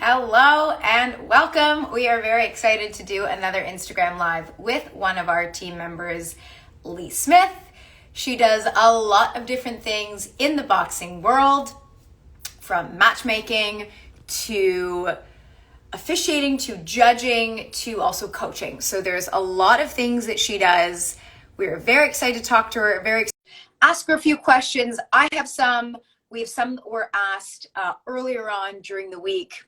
Hello and welcome. We are very excited to do another Instagram Live with one of our team members, Lee Smith. She does a lot of different things in the boxing world, from matchmaking to officiating to judging to also coaching. So there's a lot of things that she does. We're very excited to talk to her, ask her a few questions. I have some. We have some that were asked earlier on during the week.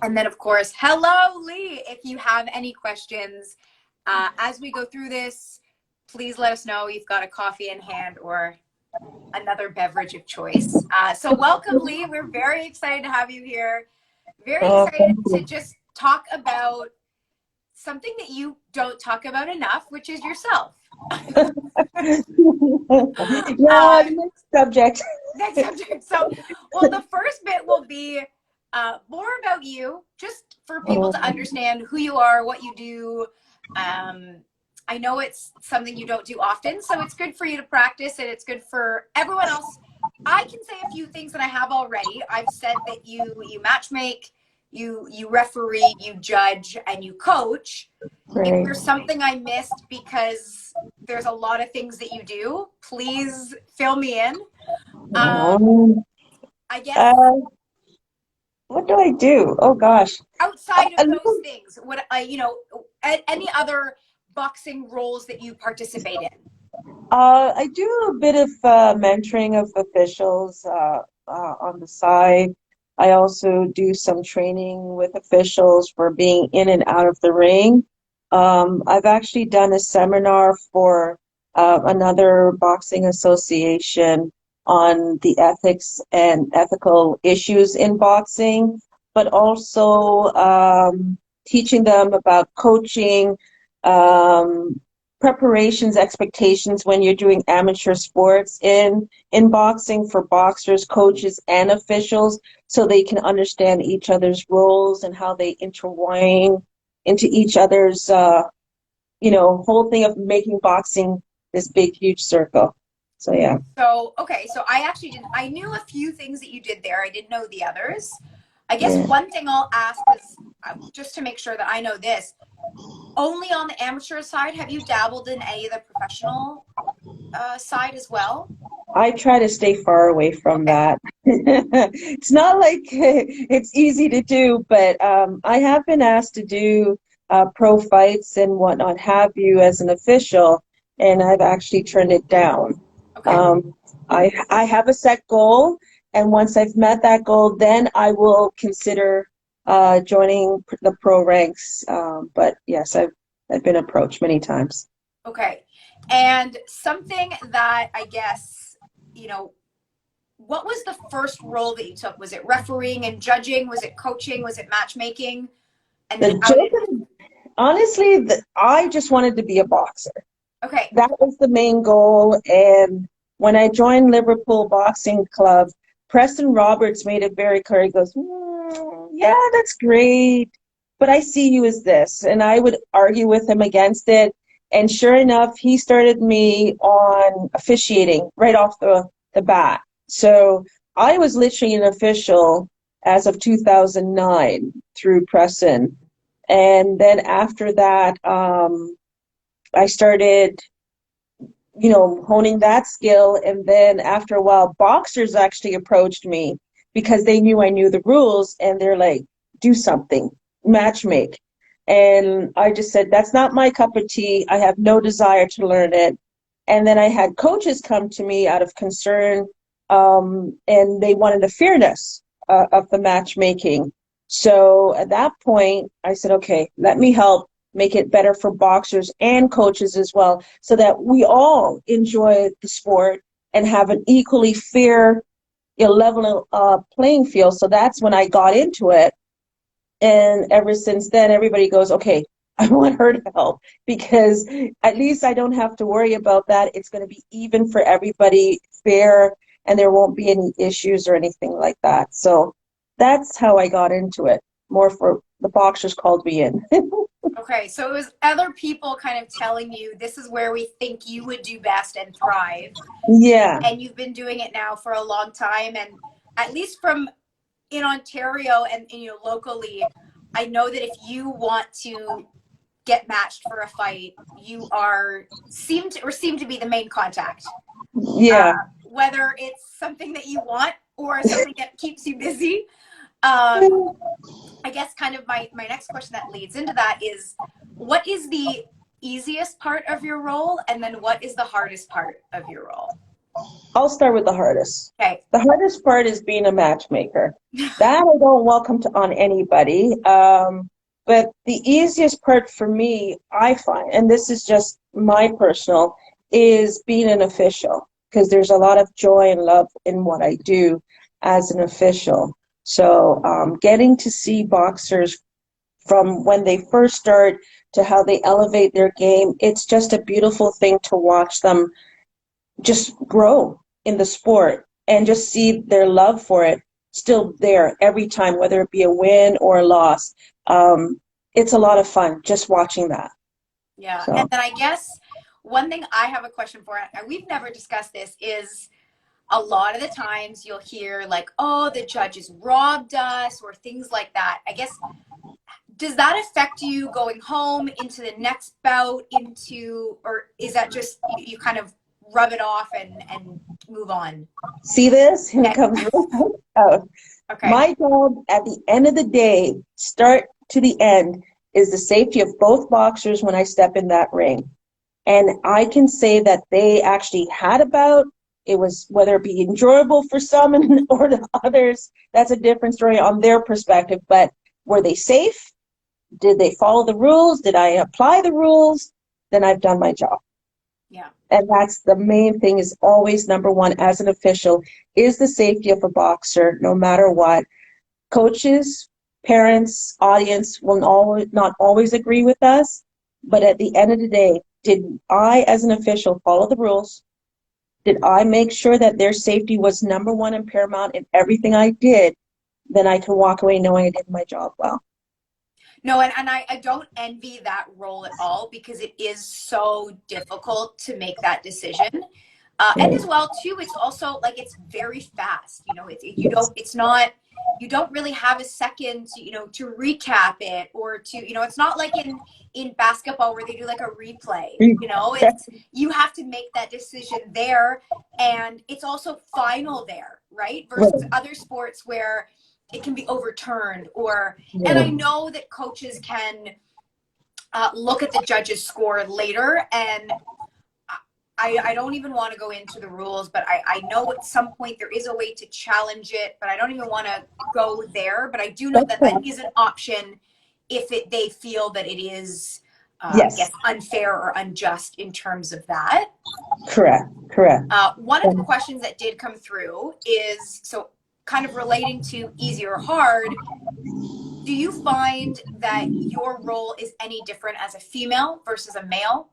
And then, of course, hello, Lee. If you have any questions as we go through this, please let us know. You've got a coffee in hand or another beverage of choice. So welcome, Lee. We're very excited to have you here. Very excited to just talk about something that you don't talk about enough, which is yourself. Next subject. Next subject. So, well, the first bit will be more about you, just for people to understand who you are, what you do. I know it's something you don't do often, so it's good for you to practice, and it's good for everyone else. I can say a few things that I have already. I've said that you matchmake, you referee, you judge, and you coach. Right. If there's something I missed, because there's a lot of things that you do, please fill me in. I guess. What do I do? Oh gosh. Outside of those things, what any other boxing roles that you participate in? I do a bit of mentoring of officials on the side. I also do some training with officials for being in and out of the ring. I've actually done a seminar for another boxing association on the ethics and ethical issues in boxing, but also teaching them about coaching, preparations, expectations when you're doing amateur sports in boxing for boxers, coaches, and officials, so they can understand each other's roles and how they intertwine into each other's, whole thing of making boxing this big, huge circle. So, yeah. So, okay. So I knew a few things that you did there. I didn't know the others. I guess one thing I'll ask is, just to make sure that I know this, only on the amateur side, have you dabbled in any of the professional side as well? I try to stay far away from that. It's not like it's easy to do, but I have been asked to do pro fights and whatnot have you as an official, and I've actually turned it down. Okay. I have a set goal, and once I've met that goal, then I will consider joining the pro ranks. But yes, I've been approached many times. Okay. And something that I guess, what was the first role that you took? Was it refereeing and judging? Was it coaching? Was it matchmaking? And then honestly, I just wanted to be a boxer. Okay. That was the main goal. And when I joined Liverpool Boxing Club, Preston Roberts made it very clear. He goes, yeah, that's great, but I see you as this. And I would argue with him against it. And sure enough, he started me on officiating right off the bat. So I was literally an official as of 2009 through Preston. And then after that, I started, honing that skill. And then after a while, boxers actually approached me because they knew I knew the rules, and they're like, do something, matchmake. And I just said, that's not my cup of tea. I have no desire to learn it. And then I had coaches come to me out of concern, and they wanted the fairness of the matchmaking. So at that point, I said, okay, let me help make it better for boxers and coaches as well, so that we all enjoy the sport and have an equally fair, level playing field. So that's when I got into it. And ever since then, everybody goes, okay, I want her to help, because at least I don't have to worry about that. It's going to be even for everybody, fair, and there won't be any issues or anything like that. So that's how I got into it. More for the boxers called me in. Okay, so it was other people kind of telling you, this is where we think you would do best and thrive. Yeah. And you've been doing it now for a long time. And at least from in Ontario and locally, I know that if you want to get matched for a fight, you seem to be the main contact. Yeah. Whether it's something that you want or something that keeps you busy. I guess kind of my next question that leads into that is, what is the easiest part of your role, and then what is the hardest part of your role? I'll start with the hardest. Okay. The hardest part is being a matchmaker. That I don't welcome on anybody. But the easiest part for me, I find, and this is just my personal, is being an official, because there's a lot of joy and love in what I do as an official. So getting to see boxers from when they first start to how they elevate their game, it's just a beautiful thing to watch them just grow in the sport and just see their love for it still there every time, whether it be a win or a loss. It's a lot of fun just watching that. Yeah. So. And then I guess one thing I have a question for, and we've never discussed this, is a lot of the times you'll hear like, oh, the judges robbed us or things like that. I guess, does that affect you going home into the next bout, or is that just you kind of rub it off and move on? See this? Here Okay. it comes right out. Okay. My job at the end of the day, start to the end, is the safety of both boxers when I step in that ring. And I can say that they actually had a bout. It was, whether it be enjoyable for some or to others, that's a different story on their perspective. But were they safe? Did they follow the rules? Did I apply the rules? Then I've done my job. Yeah. And that's the main thing, is always number one as an official, is the safety of a boxer, no matter what. Coaches, parents, audience will not always agree with us. But at the end of the day, did I, as an official, follow the rules? Did I make sure that their safety was number one and paramount in everything I did? Then I can walk away knowing I did my job well. No, and I don't envy that role at all, because it is so difficult to make that decision. And as well, too, it's also like, it's very fast. You don't really have a second to recap it, or to, it's not like in basketball where they do like a replay. You have to make that decision there, and it's also final there, right? Versus other sports where it can be overturned, and I know that coaches can look at the judge's score later, and I don't even want to go into the rules, but I know at some point there is a way to challenge it, but I don't even want to go there. But I do know that is an option if they feel that it is, I guess, unfair or unjust in terms of that. Correct. One of the questions that did come through is, so kind of relating to easy or hard, do you find that your role is any different as a female versus a male?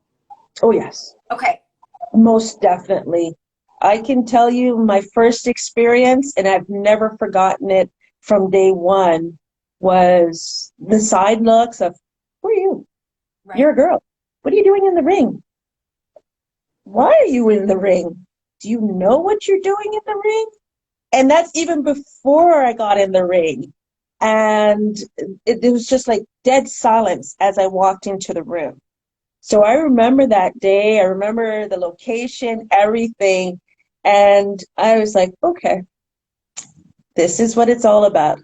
Oh, yes. Okay. Most definitely. I can tell you my first experience, and I've never forgotten it from day one, was the side looks of, who are you? Right. You're a girl. What are you doing in the ring? Why are you in the ring? Do you know what you're doing in the ring? And that's even before I got in the ring. And it was just like dead silence as I walked into the room. So I remember that day. I remember the location, everything. And I was like, okay, this is what it's all about.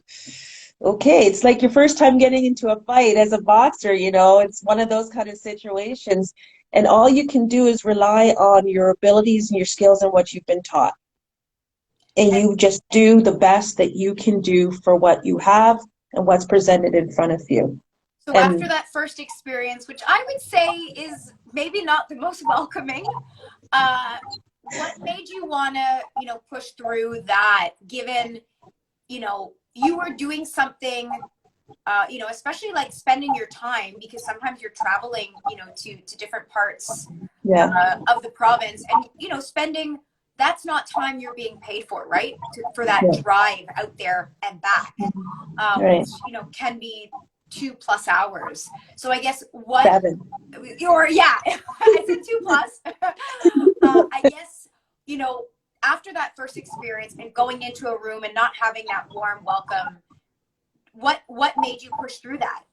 Okay, it's like your first time getting into a fight as a boxer, it's one of those kind of situations. And all you can do is rely on your abilities and your skills and what you've been taught. And you just do the best that you can do for what you have and what's presented in front of you. So after that first experience, which I would say is maybe not the most welcoming, what made you want to, push through that, given, you were doing something, especially like spending your time, because sometimes you're traveling, to different parts of the province, and, spending, that's not time you're being paid for, right? For that drive out there and back, which, can be 2+ hours. So I guess I said 2+. I guess, after that first experience and going into a room and not having that warm welcome, what made you push through that?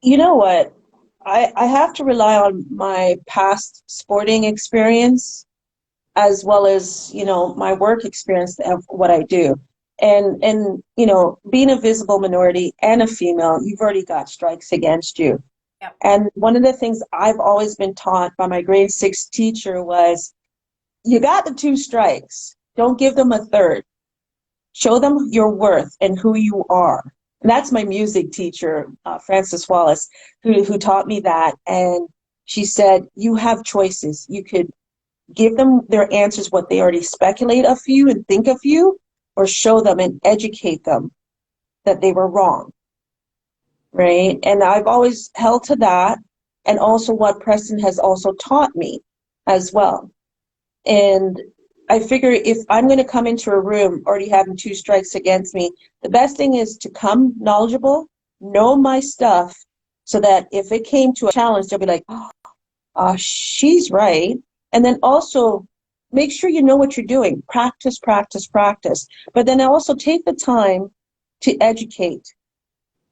You know what? I have to rely on my past sporting experience as well as, my work experience of what I do. And being a visible minority and a female, you've already got strikes against you. Yep. And one of the things I've always been taught by my grade 6 teacher was, you got the 2 strikes. Don't give them a third. Show them your worth and who you are. And that's my music teacher, Frances Wallace, who taught me that. And she said, you have choices. You could give them their answers, what they already speculate of you and think of you, or show them and educate them that they were wrong. Right? And I've always held to that, and also what Preston has also taught me as well. And I figure if I'm going to come into a room already having 2 strikes against me, the best thing is to come knowledgeable, know my stuff, so that if it came to a challenge, they'll be like, she's right. And then also make sure you know what you're doing. Practice, practice, practice. But then also take the time to educate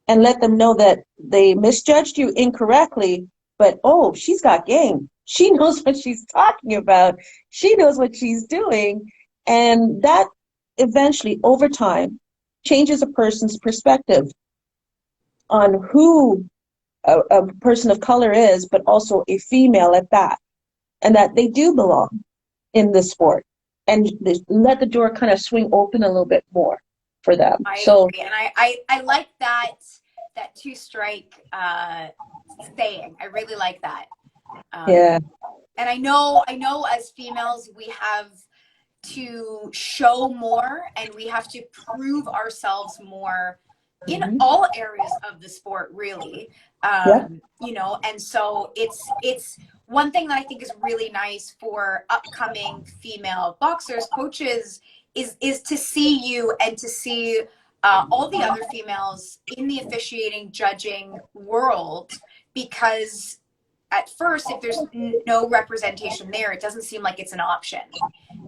and let them know that they misjudged you incorrectly, but, she's got game. She knows what she's talking about. She knows what she's doing. And that eventually, over time, changes a person's perspective on who a person of color is, but also a female at that, and that they do belong in the sport. And let the door kind of swing open a little bit more for them. I agree. And I like that 2 strike saying. I really like that. Yeah. And I know as females, we have to show more and we have to prove ourselves more in all areas of the sport, really. And so it's one thing that I think is really nice for upcoming female boxers, coaches, is to see you and to see all the other females in the officiating, judging world, because at first, if there's no representation there, it doesn't seem like it's an option.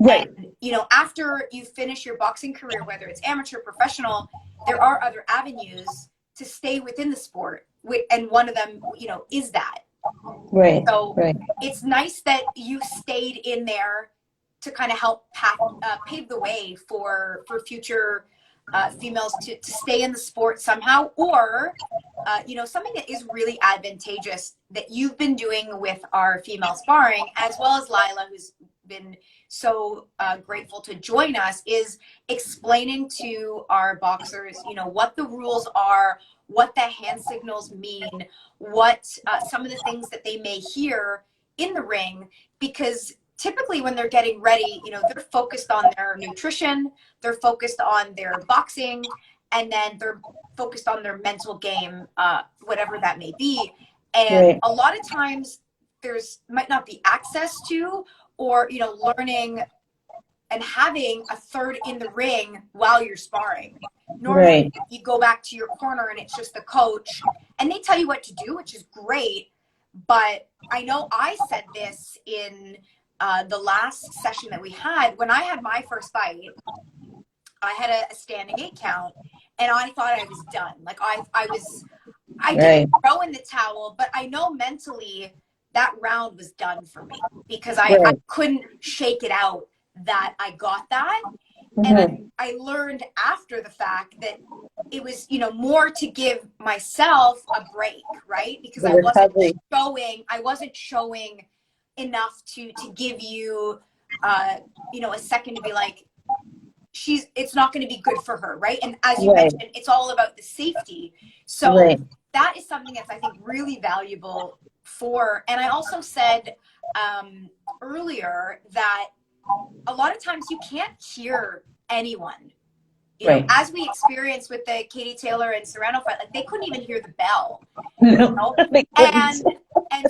Right. And, after you finish your boxing career, whether it's amateur, professional, there are other avenues to stay within the sport. And one of them, is that. Right. So right. It's nice that you stayed in there to kind of help pave the way for future females to stay in the sport somehow, or something that is really advantageous that you've been doing with our female sparring, as well as Lila, who's been so grateful to join us, is explaining to our boxers, what the rules are, what the hand signals mean, what some of the things that they may hear in the ring, because typically when they're getting ready, they're focused on their nutrition, they're focused on their boxing, and then they're focused on their mental game, whatever that may be. And a lot of times there's might not be access to, or, learning and having a third in the ring while you're sparring. Normally you go back to your corner and it's just the coach and they tell you what to do, which is great. But I know I said this in the last session that we had. When I had my first fight, I had a standing 8 count, and I thought I was done. Like I didn't throw in the towel, but I know mentally that round was done for me, because I couldn't shake it out that I got that. And I learned after the fact that it was, more to give myself a break, right? Because I wasn't showing enough to give you, a second to be like, it's not going to be good for her, right? And as you mentioned, it's all about the safety. So that is something that's, I think, really valuable and I also said earlier that a lot of times you can't hear anyone. As we experienced with the Katie Taylor and Serrano fight, like they couldn't even hear the bell. And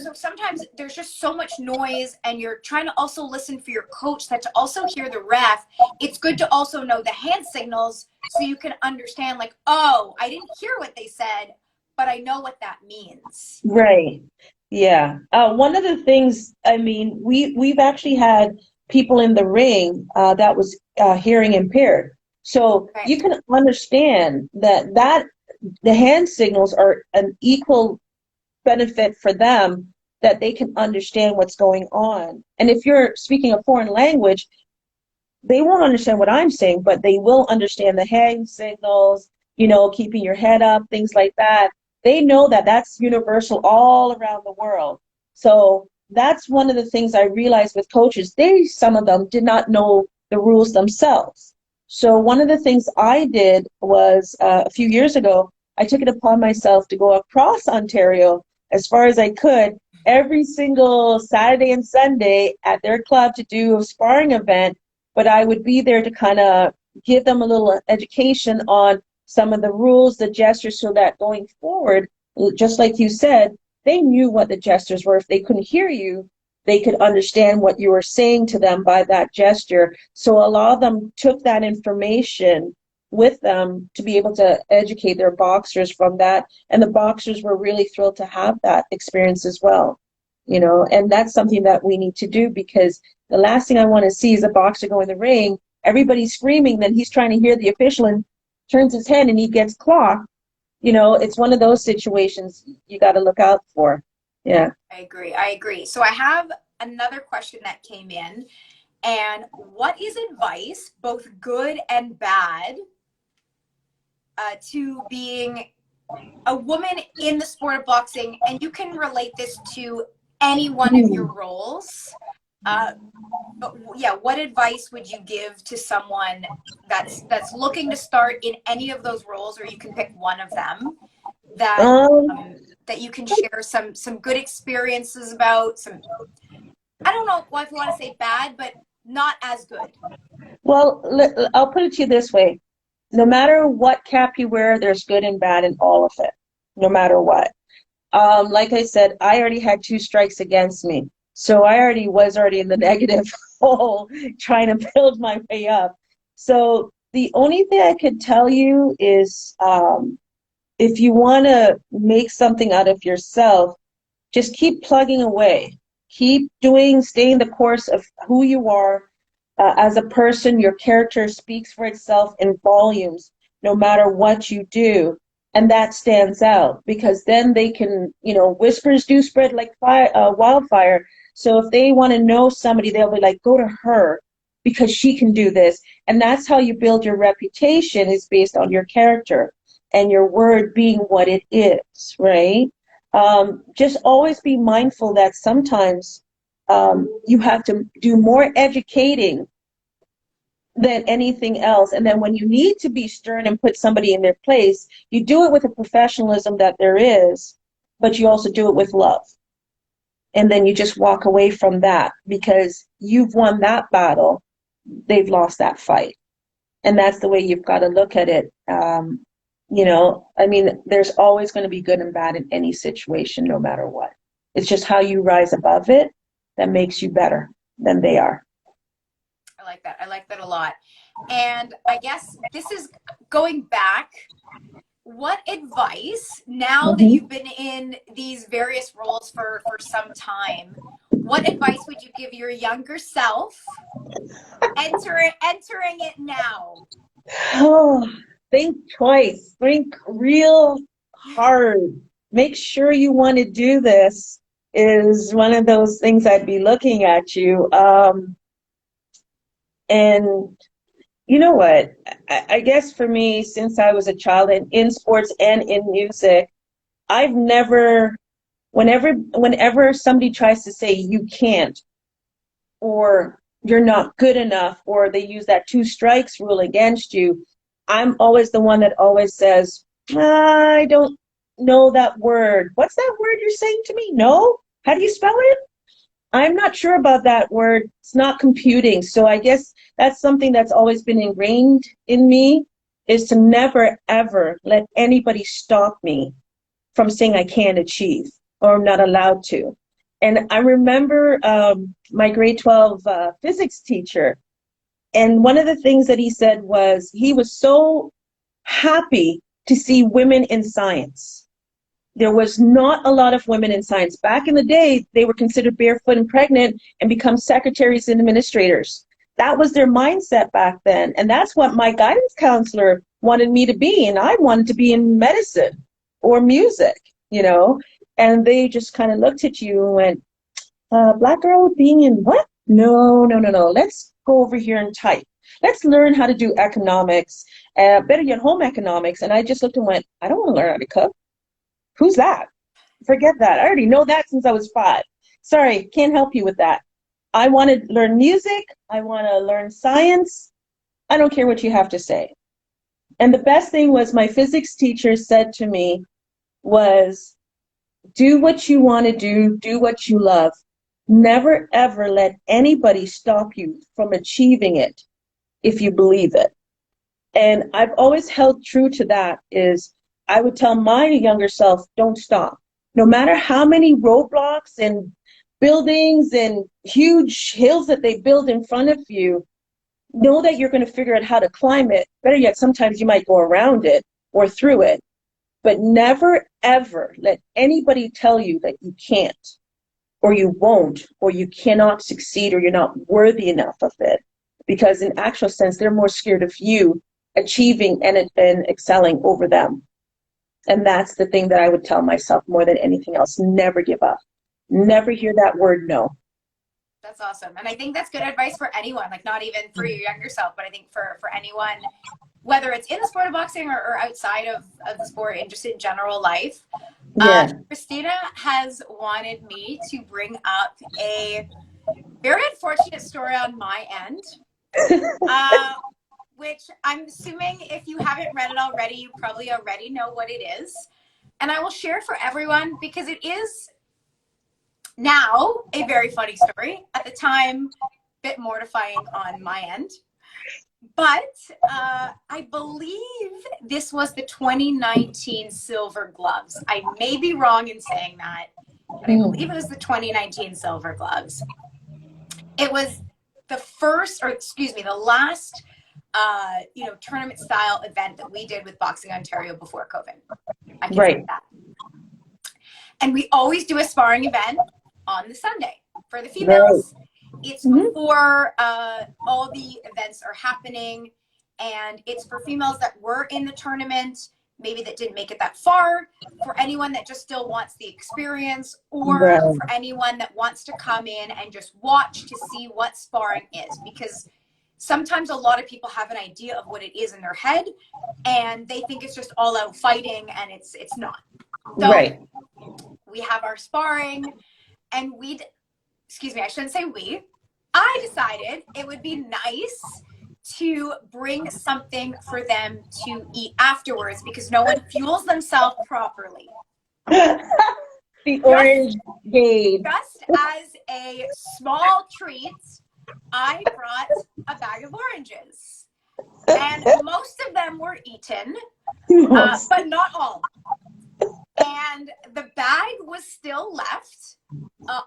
so sometimes there's just so much noise, and you're trying to also listen for your coach, that to also hear the ref, it's good to also know the hand signals so you can understand, like, oh, I didn't hear what they said, but I know what that means. Right. Yeah. One of the things, we've actually had people in the ring that was hearing impaired. So Right. you can understand that the hand signals are an equal benefit for them, that they can understand what's going on. And if you're speaking a foreign language, they won't understand what I'm saying, but they will understand the hand signals, keeping your head up, things like that. They know that that's universal all around the world. So that's one of the things I realized with coaches. Some of them did not know the rules themselves. So one of the things I did was a few years ago, I took it upon myself to go across Ontario as far as I could every single Saturday and Sunday at their club to do a sparring event. But I would be there to kind of give them a little education on some of the rules, the gestures, so that going forward, just like you said, they knew what the gestures were. If they couldn't hear you, they could understand what you were saying to them by that gesture. So a lot of them took that information with them to be able to educate their boxers from that. And the boxers were really thrilled to have that experience as well. And that's something that we need to do, because the last thing I want to see is a boxer go in the ring, everybody's screaming, then he's trying to hear the official and turns his head and he gets clocked. It's one of those situations you got to look out for. Yeah. I agree. So I have another question that came in. And what is advice, both good and bad, to being a woman in the sport of boxing? And you can relate this to any one of your roles. But yeah, what advice would you give to someone that's looking to start in any of those roles, or you can pick one of them that you can share some good experiences about? Some, I don't know if you want to say bad, but not as good. Well, I'll put it to you this way. No matter what cap you wear, there's good and bad in all of it, no matter what. Like I said, I already had 2 strikes against me. So I was already in the negative hole trying to build my way up. So the only thing I could tell you is if you want to make something out of yourself, just keep plugging away. Keep staying the course of who you are as a person. Your character speaks for itself in volumes, no matter what you do. And that stands out, because then they can, whispers do spread like wildfire. So if they want to know somebody, they'll be like, go to her because she can do this. And that's how you build your reputation, is based on your character and your word being what it is, right? Just always be mindful that sometimes you have to do more educating than anything else. And then when you need to be stern and put somebody in their place, you do it with a professionalism that there is, but you also do it with love. And then you just walk away from that, because you've won that battle, they've lost that fight. And that's the way you've got to look at it. There's always going to be good and bad in any situation, no matter what. It's just how you rise above it that makes you better than they are. I like that a lot. And I guess this is going back. What advice, now that you've been in these various roles for some time, what advice would you give your younger self entering it now? Oh, think twice. Think real hard. Make sure you want to do this is one of those things I'd be looking at you. And you know what? I guess for me, since I was a child, and in sports and in music, I've never, whenever somebody tries to say you can't, or you're not good enough, or they use that 2 strikes rule against you, I'm always the one that always says, I don't know that word. What's that word you're saying to me? No? How do you spell it? I'm not sure about that word. It's not computing. So I guess that's something that's always been ingrained in me, is to never, ever let anybody stop me from saying I can't achieve, or I'm not allowed to. And I remember my grade 12 physics teacher, and one of the things that he said was he was so happy to see women in science. There was not a lot of women in science. Back in the day, they were considered barefoot and pregnant and become secretaries and administrators. That was their mindset back then. And that's what my guidance counselor wanted me to be. And I wanted to be in medicine or music, you know. And they just kind of looked at you and went, Black girl being in what? No, no, no, no. Let's go over here and type. Let's learn how to do economics, better yet home economics. And I just looked and went, I don't want to learn how to cook. Who's that? Forget that. I already know that since I was 5. Sorry, can't help you with that. I want to learn music. I want to learn science. I don't care what you have to say. And the best thing was my physics teacher said to me was, do what you want to do what you love. Never, ever let anybody stop you from achieving it if you believe it. And I've always held true to that is I would tell my younger self, don't stop. No matter how many roadblocks and buildings and huge hills that they build in front of you, know that you're going to figure out how to climb it. Better yet, sometimes you might go around it or through it. But never, ever let anybody tell you that you can't, or you won't, or you cannot succeed, or you're not worthy enough of it. Because in actual sense, they're more scared of you achieving and excelling over them. And that's the thing that I would tell myself more than anything else. Never give up. Never hear that word no. That's awesome. And I think that's good advice for anyone, like not even for your younger self, but I think for anyone, whether it's in the sport of boxing or outside of the sport and just in general life. Yeah. Christina has wanted me to bring up a very unfortunate story on my end, which I'm assuming if you haven't read it already, you probably already know what it is. And I will share it for everyone because it is now a very funny story. At the time, a bit mortifying on my end. But I believe this was the 2019 Silver Gloves. I may be wrong in saying that, but I believe it was the 2019 Silver Gloves. It was the last tournament style event that we did with Boxing Ontario before COVID. I can say that. And we always do a sparring event on the Sunday for the females. Right. It's before all the events are happening, and it's for females that were in the tournament, maybe that didn't make it that far, for anyone that just still wants the experience, or for anyone that wants to come in and just watch to see what sparring is. Because sometimes a lot of people have an idea of what it is in their head, and they think it's just all out fighting, and it's not. So we have our sparring, and I decided it would be nice to bring something for them to eat afterwards because no one fuels themselves properly. The orange gate. Just as a small treat, I brought a bag of oranges. And most of them were eaten, but not all. And the bag was still left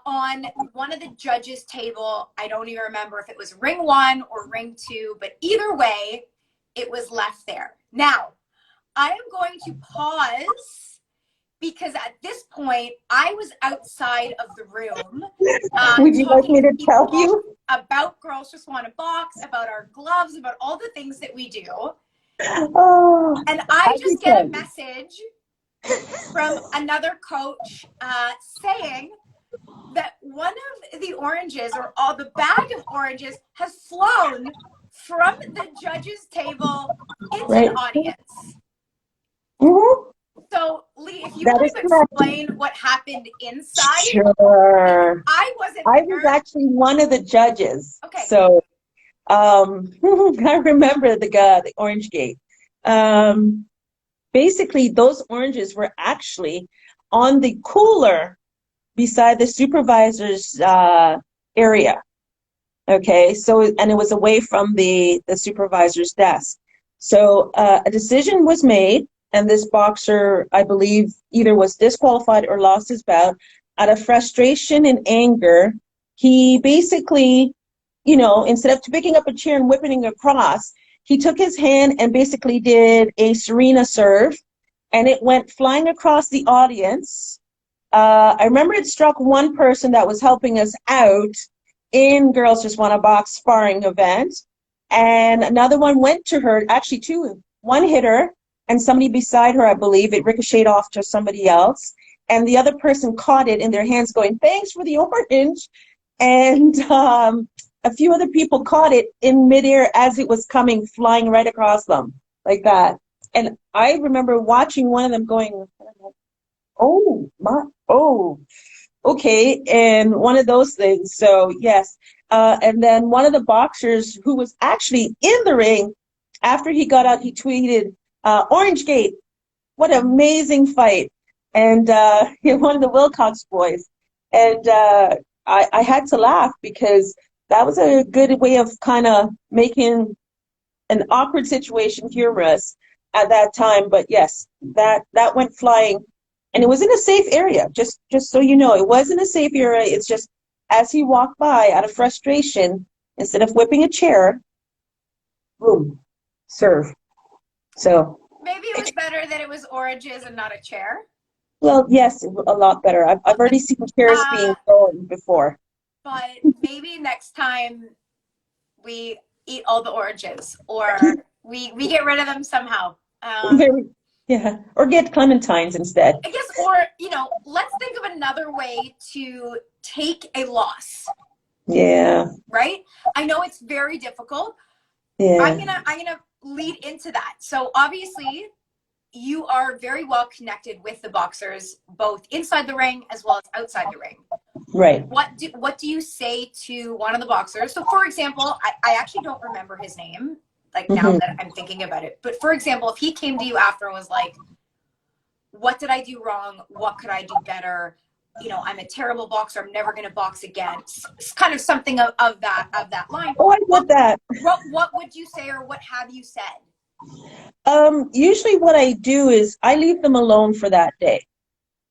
on one of the judges' table. I don't even remember if it was ring 1 or ring 2, but either way, it was left there. Now, I am going to pause because at this point, I was outside of the room. Would you like me to tell you? About Girls Just Want to Box, about our gloves, about all the things that we do. Oh, and I just get a message from another coach saying that one of the oranges, or all the bag of oranges, has flown from the judge's table into the audience. So, Lee, if you want to explain what happened inside. Sure. I wasn't I was actually one of the judges. Okay. So, I remember the orange gate. Basically, those oranges were actually on the cooler beside the supervisor's area. Okay, so, and it was away from the supervisor's desk. So a decision was made, and this boxer, I believe, either was disqualified or lost his bout. Out of frustration and anger, he basically, instead of picking up a chair and whipping it across, he took his hand and basically did a Serena serve and it went flying across the audience. I remember it struck one person that was helping us out in Girls Just Want a Box sparring event, and another one went to her, actually two. One hit her, and somebody beside her, I believe, it ricocheted off to somebody else, and the other person caught it in their hands going, thanks for the orange. And a few other people caught it in midair as it was coming, flying right across them like that. And I remember watching one of them going, oh, my, oh, okay, and one of those things. So, yes. And then one of the boxers who was actually in the ring, after he got out, he tweeted, Orange Gate, what an amazing fight. And one of the Wilcox boys. And I had to laugh because that was a good way of kind of making an awkward situation humorous at that time. But yes, that went flying. And it was in a safe area, just so you know. It was in a safe area. It's just as he walked by out of frustration, instead of whipping a chair, boom, serve. So Maybe it was better that it was oranges and not a chair. well, yes, a lot better. I've already seen chairs being thrown before. But maybe next time we eat all the oranges, or we get rid of them somehow. Yeah, or get clementines instead. I guess, or let's think of another way to take a loss. Yeah. Right? I know it's very difficult. Yeah. I'm gonna lead into that. So obviously you are very well connected with the boxers, both inside the ring as well as outside the ring. Right. What do you say to one of the boxers? So for example, I actually don't remember his name, like now that I'm thinking about it. But for example, if he came to you after and was like, what did I do wrong? What could I do better? I'm a terrible boxer. I'm never going to box again. It's kind of something of that line. Oh, I get that. What would you say, or what have you said? Usually what I do is I leave them alone for that day,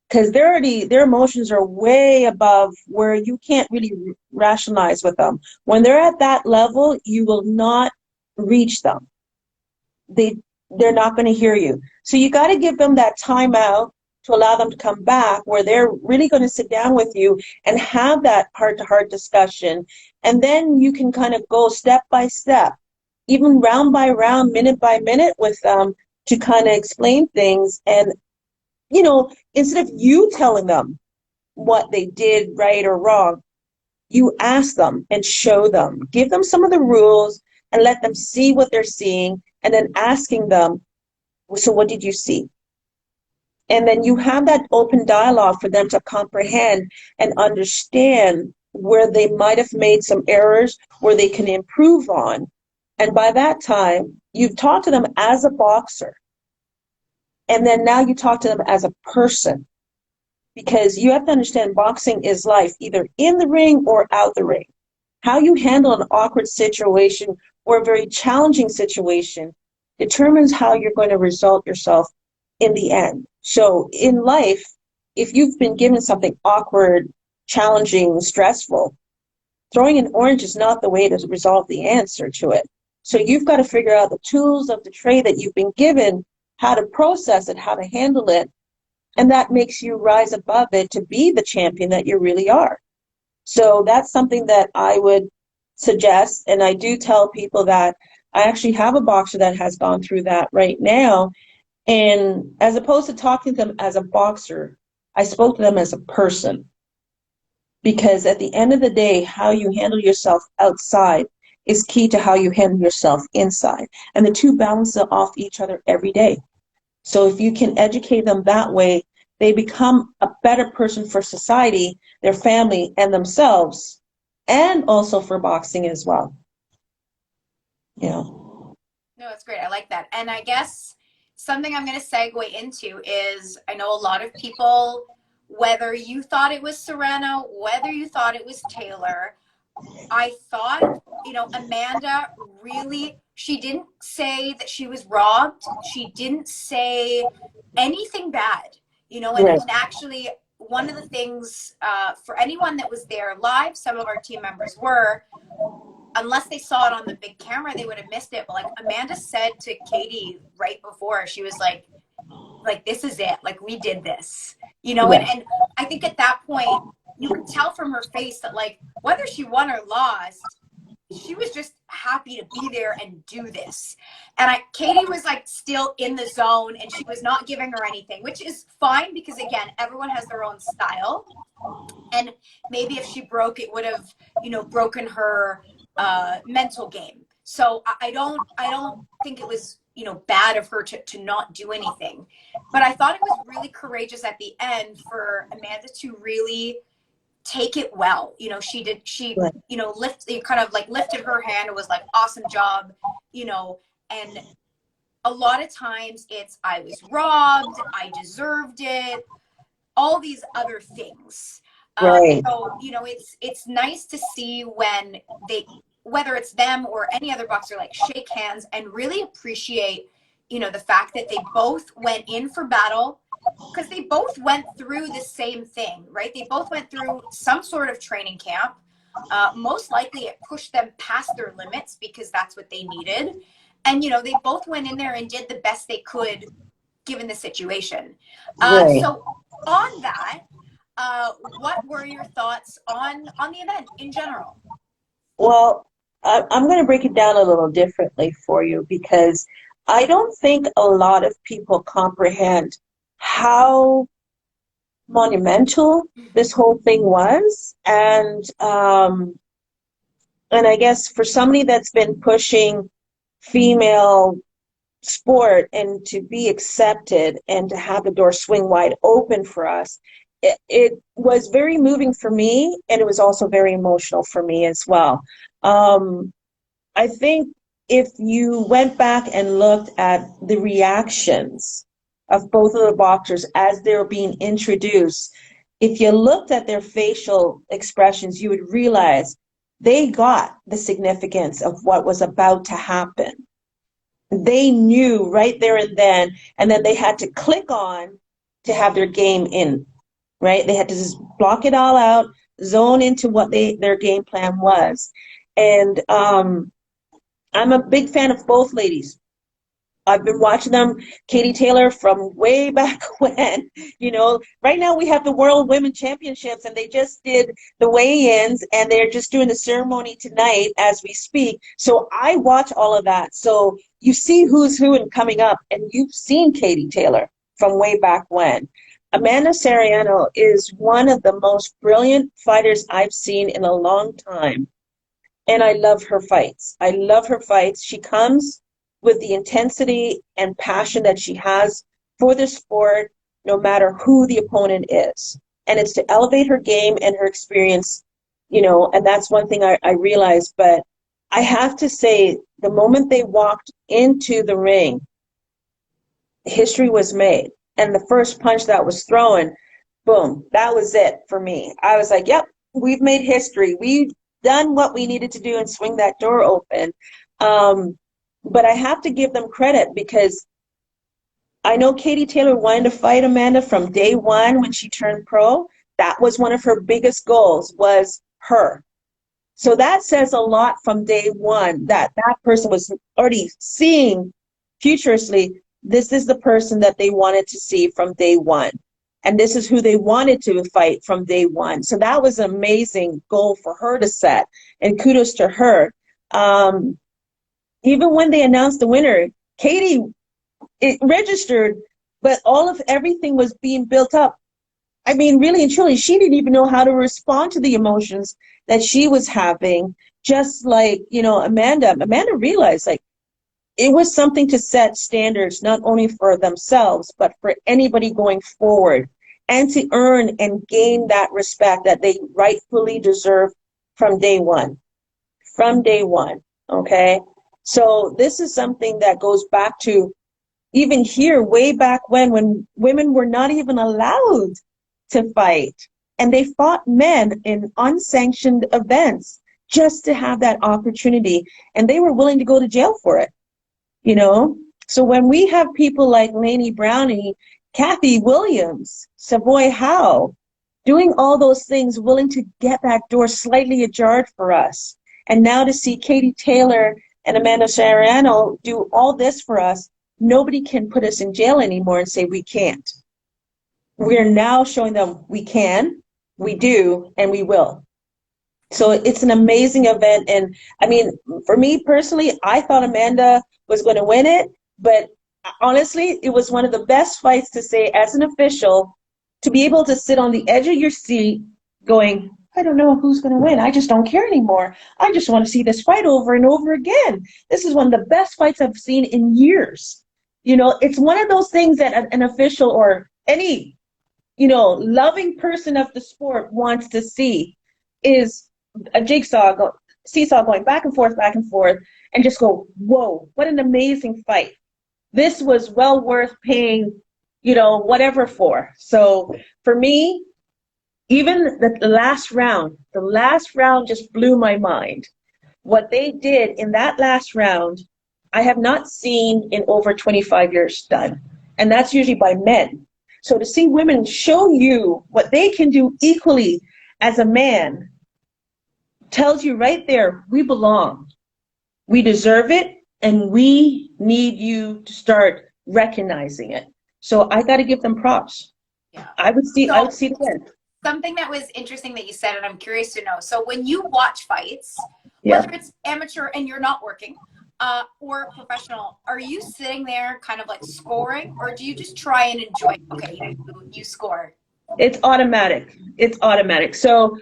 because their emotions are way above where you can't really rationalize with them. When they're at that level, you will not reach them. They're not going to hear you. So you got to give them that time out to allow them to come back, where they're really going to sit down with you and have that heart-to-heart discussion. And then you can kind of go step by step, even round by round, minute by minute with them, to kind of explain things. And, instead of you telling them what they did right or wrong, you ask them and show them. Give them some of the rules and let them see what they're seeing, and then asking them, so what did you see? And then you have that open dialogue for them to comprehend and understand where they might have made some errors, where they can improve on. And by that time, you've talked to them as a boxer. And then now you talk to them as a person. Because you have to understand, boxing is life, either in the ring or out the ring. How you handle an awkward situation or a very challenging situation determines how you're going to result yourself in the end. So in life, if you've been given something awkward, challenging, stressful, throwing an orange is not the way to resolve the answer to it. So you've got to figure out the tools of the trade that you've been given, how to process it, how to handle it, and that makes you rise above it to be the champion that you really are. So that's something that I would suggest, and I do tell people that I actually have a boxer that has gone through that right now. And as opposed to talking to them as a boxer, I spoke to them as a person. Because at the end of the day, how you handle yourself outside is key to how you handle yourself inside. And the two balance off each other every day. So if you can educate them that way, they become a better person for society, their family, and themselves, and also for boxing as well. No, it's great. I like that. And I guess something I'm going to segue into is, I know a lot of people, whether you thought it was Serrano, whether you thought it was Taylor, I thought, Amanda really, she didn't say that she was robbed. She didn't say anything bad, and actually one of the things for anyone that was there live, some of our team members were, unless they saw it on the big camera, they would have missed it. But like Amanda said to Katie right before, she was like, like, this is it. Like, we did this, you know? Yeah. And I think at that point, you could tell from her face that, like, whether she won or lost, she was just happy to be there and do this. And Katie was like still in the zone, and she was not giving her anything, which is fine because, again, everyone has their own style. And maybe if she broke, it would have, you know, broken her mental game. So I don't think it was, you know, bad of her to not do anything. But I thought it was really courageous at the end for Amanda to really take it well. You know, she, Right. you know, kind of like lifted her hand and was like, awesome job, you know. And a lot of times it's, I was robbed, I deserved it, all these other things. Right. So, you know, it's nice to see when they, whether it's them or any other boxer, like, shake hands and really appreciate, you know, the fact that they both went in for battle, because they both went through the same thing, right? They both went through some sort of training camp. Most likely it pushed them past their limits because that's what they needed. And, you know, they both went in there and did the best they could given the situation. Right. So on that, what were your thoughts on the event in general? Well, I'm going to break it down a little differently for you because I don't think a lot of people comprehend how monumental this whole thing was. And I guess for somebody that's been pushing female sport and to be accepted and to have the door swing wide open for us, it was very moving for me, and it was also very emotional for me as well. I think if you went back and looked at the reactions of both of the boxers as they were being introduced, if you looked at their facial expressions, you would realize they got the significance of what was about to happen. They knew right there and then they had to click on to have their game in, right? They had to just block it all out, zone into what their game plan was. And I'm a big fan of both ladies. I've been watching them, Katie Taylor, from way back when. You know, right now we have the World Women Championships, and they just did the weigh-ins, and they're just doing the ceremony tonight as we speak. So I watch all of that. So you see who's who and coming up, and you've seen Katie Taylor from way back when. Amanda Sariano is one of the most brilliant fighters I've seen in a long time. And I love her fights. I love her fights. She comes with the intensity and passion that she has for the sport, no matter who the opponent is. And it's to elevate her game and her experience, you know, and that's one thing I realized. But I have to say, the moment they walked into the ring, history was made. And the first punch that was thrown, boom, that was it for me. I was like, yep, we've made history. We've done what we needed to do and swing that door open. But I have to give them credit because I know Katie Taylor wanted to fight Amanda from day one when she turned pro. That was one of her biggest goals, was her. So that says a lot from day one, that that person was already seeing futuristically, this is the person that they wanted to see from day one. And this is who they wanted to fight from day one. So that was an amazing goal for her to set. And kudos to her. Even when they announced the winner, Katie, it registered, but everything was being built up. I mean, really and truly, she didn't even know how to respond to the emotions that she was having. Just like, you know, Amanda realized, like, it was something to set standards, not only for themselves, but for anybody going forward, and to earn and gain that respect that they rightfully deserve from day one. From day one, okay? So this is something that goes back to even here, way back when women were not even allowed to fight. And they fought men in unsanctioned events just to have that opportunity. And they were willing to go to jail for it, you know? So when we have people like Lainey Brownie, Kathy Williams, Savoy Howe, doing all those things, willing to get that door slightly ajar for us. And now to see Katie Taylor and Amanda Sariano do all this for us, nobody can put us in jail anymore and say we can't. We're now showing them we can, we do, and we will. So it's an amazing event. And I mean, for me personally, I thought Amanda was going to win it, but honestly, it was one of the best fights to say as an official, to be able to sit on the edge of your seat going, I don't know who's going to win. I just don't care anymore. I just want to see this fight over and over again. This is one of the best fights I've seen in years. You know, it's one of those things that an official or any, you know, loving person of the sport wants to see, is a seesaw going back and forth, and just go, whoa, what an amazing fight. This was well worth paying, you know, whatever for. So for me, even the last round just blew my mind. What they did in that last round, I have not seen in over 25 years done. And that's usually by men. So to see women show you what they can do equally as a man tells you right there, we belong. We deserve it, and we need you to start recognizing it. So I got to give them props. Yeah. I would see it again. Something that was interesting that you said, and I'm curious to know. So when you watch fights, Yeah. whether it's amateur and you're not working, or professional, are you sitting there kind of like scoring, or do you just try and enjoy? Okay, you score. It's automatic. It's automatic. So,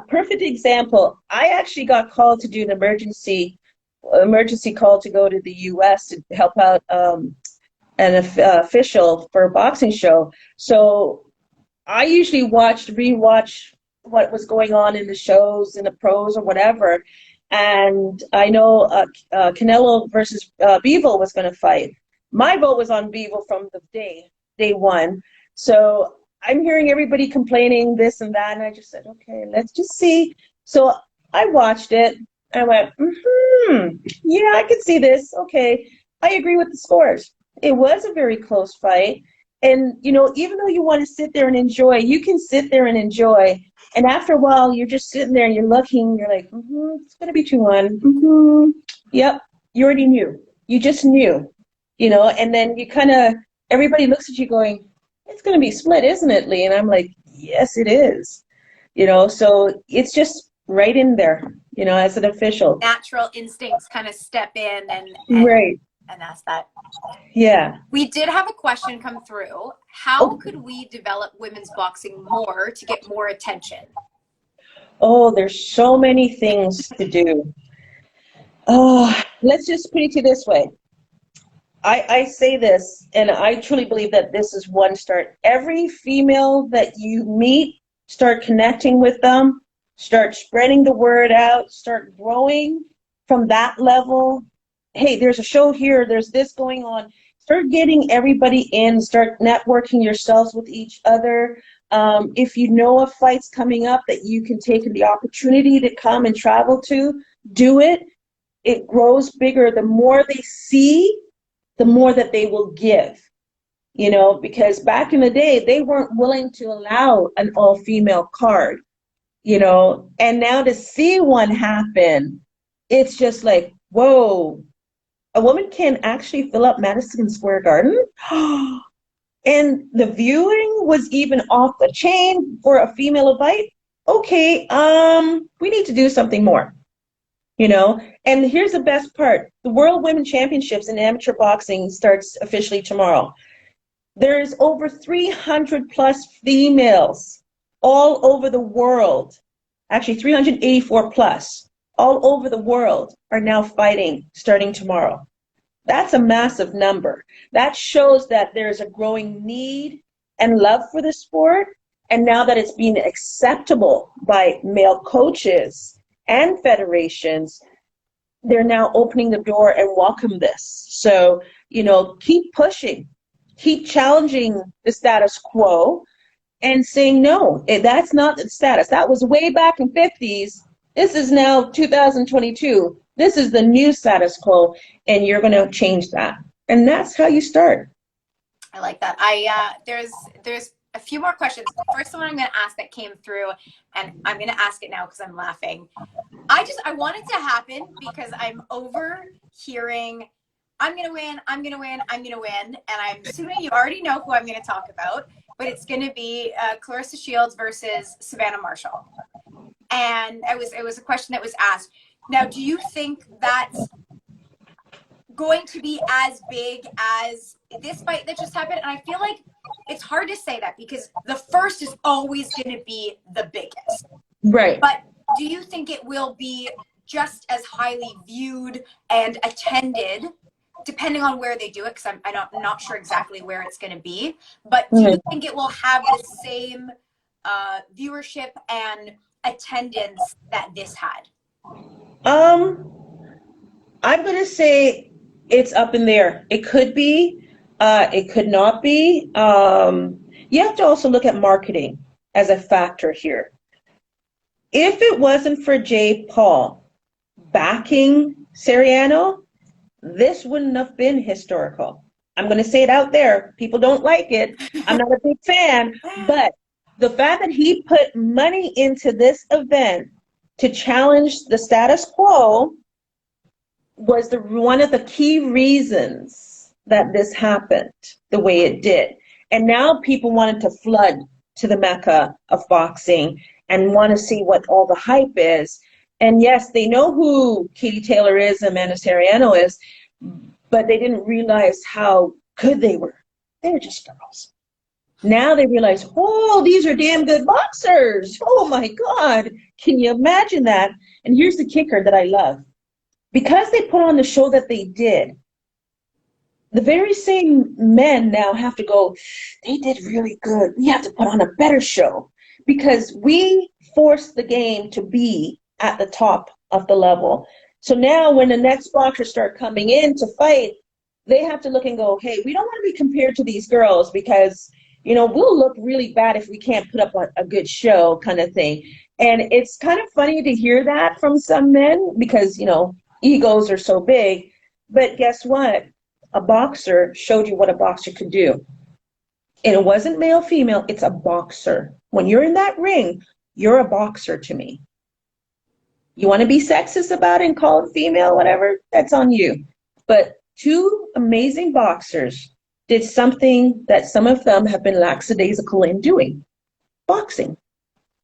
perfect example. I actually got called to do an emergency call to go to the U.S. to help out an official for a boxing show. So I usually rewatch what was going on in the shows, in the pros or whatever. And I know Canelo versus Bivol was going to fight. My vote was on Bivol from the day one. So I'm hearing everybody complaining this and that, and I just said, okay, let's just see. So I watched it. I went, yeah, I can see this. Okay, I agree with the scores. It was a very close fight. And, you know, even though you want to sit there and enjoy, you can sit there and enjoy. And after a while, you're just sitting there and you're looking, you're like, it's going to be 2-1. Yep, you already knew. You just knew, you know, and then you kind of, everybody looks at you going, it's going to be split, isn't it, Lee? And I'm like, yes, it is. You know, so it's just right in there, you know, as an official. Natural instincts kind of step in and right. And that's that. Yeah. We did have a question come through. How could we develop women's boxing more to get more attention? Oh, there's so many things to do. Oh, let's just put it to this way. I say this, and I truly believe that this is one start. Every female that you meet, start connecting with them, start spreading the word out, start growing from that level. Hey, there's a show here, there's this going on. Start getting everybody in, start networking yourselves with each other. If you know a fight's coming up that you can take the opportunity to come and travel to, do it. It grows bigger. The more they see, the more that they will give, you know, because back in the day, they weren't willing to allow an all-female card, you know, and now to see one happen, it's just like, whoa, a woman can actually fill up Madison Square Garden. And the viewing was even off the chain for a female fight. Okay, we need to do something more. You know, and here's the best part. The World Women Championships in amateur boxing starts officially tomorrow. There's over 300 plus females all over the world. Actually, 384 plus all over the world are now fighting starting tomorrow. That's a massive number. That shows that there's a growing need and love for the sport. And now that it's being acceptable by male coaches and federations, they're now opening the door and welcome this. So, you know, keep pushing, keep challenging the status quo and saying, no, that's not the status. That was way back in 50s. This is now 2022. This is the new status quo, and you're going to change that. And that's how you start. I like that. There's a few more questions. The first one I'm going to ask that came through, and I'm going to ask it now because I'm laughing. I want it to happen because I'm overhearing I'm going to win, I'm going to win, I'm going to win. And I'm assuming you already know who I'm going to talk about, but it's going to be Clarissa Shields versus Savannah Marshall. And it was a question that was asked. Now, do you think that's going to be as big as this fight that just happened? And I feel like it's hard to say that because the first is always going to be the biggest. Right. But do you think it will be just as highly viewed and attended, depending on where they do it? Because I'm not sure exactly where it's going to be. But do you think it will have the same viewership and attendance that this had? I'm going to say it's up in there. It could be, it could not be. You have to also look at marketing as a factor here. If it wasn't for Jay Paul backing Soriano, this wouldn't have been historical. I'm going to say it out there. People don't like it. I'm not a big fan, but the fact that he put money into this event to challenge the status quo was one of the key reasons that this happened the way it did. And now people wanted to flood to the Mecca of boxing and want to see what all the hype is. And yes, they know who Katie Taylor is and Amanda Soriano is, but they didn't realize how good they were. They were just girls. Now they realize, oh, these are damn good boxers. Oh my God, can you imagine that? And here's the kicker that I love. Because they put on the show that they did, the very same men now have to go, they did really good. We have to put on a better show because we forced the game to be at the top of the level. So now when the next boxers start coming in to fight, they have to look and go, hey, we don't want to be compared to these girls because, you know, we'll look really bad if we can't put up a good show kind of thing. And it's kind of funny to hear that from some men because, you know, egos are so big. But guess what? A boxer showed you what a boxer could do. And it wasn't male, female, it's a boxer. When you're in that ring, you're a boxer to me. You want to be sexist about it and call it female, whatever, that's on you. But two amazing boxers did something that some of them have been lackadaisical in doing. Boxing.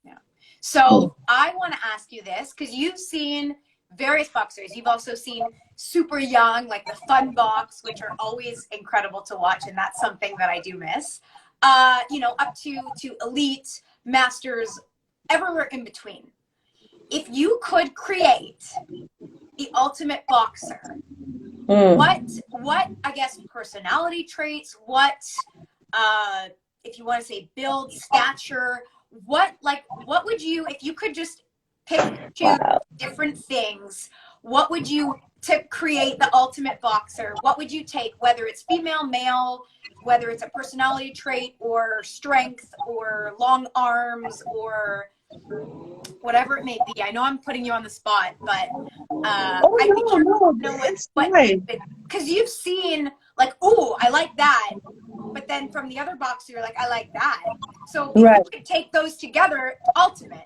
Yeah. So I want to ask you this, because you've seen various boxers. You've also seen super young, like the fun box, which are always incredible to watch, and that's something that I do miss. You know, up to elite, masters, everywhere in between. If you could create the ultimate boxer, what I guess personality traits, what if you want to say build, stature, what would you, if you could just pick two different things, what would you, to create the ultimate boxer, what would you take, whether it's female, male, whether it's a personality trait or strength or long arms or whatever it may be? I know I'm putting you on the spot, but I think you know what, because you've seen like, oh, I like that, but then from the other boxer, you're like, I like that. So if you could take those together, ultimate.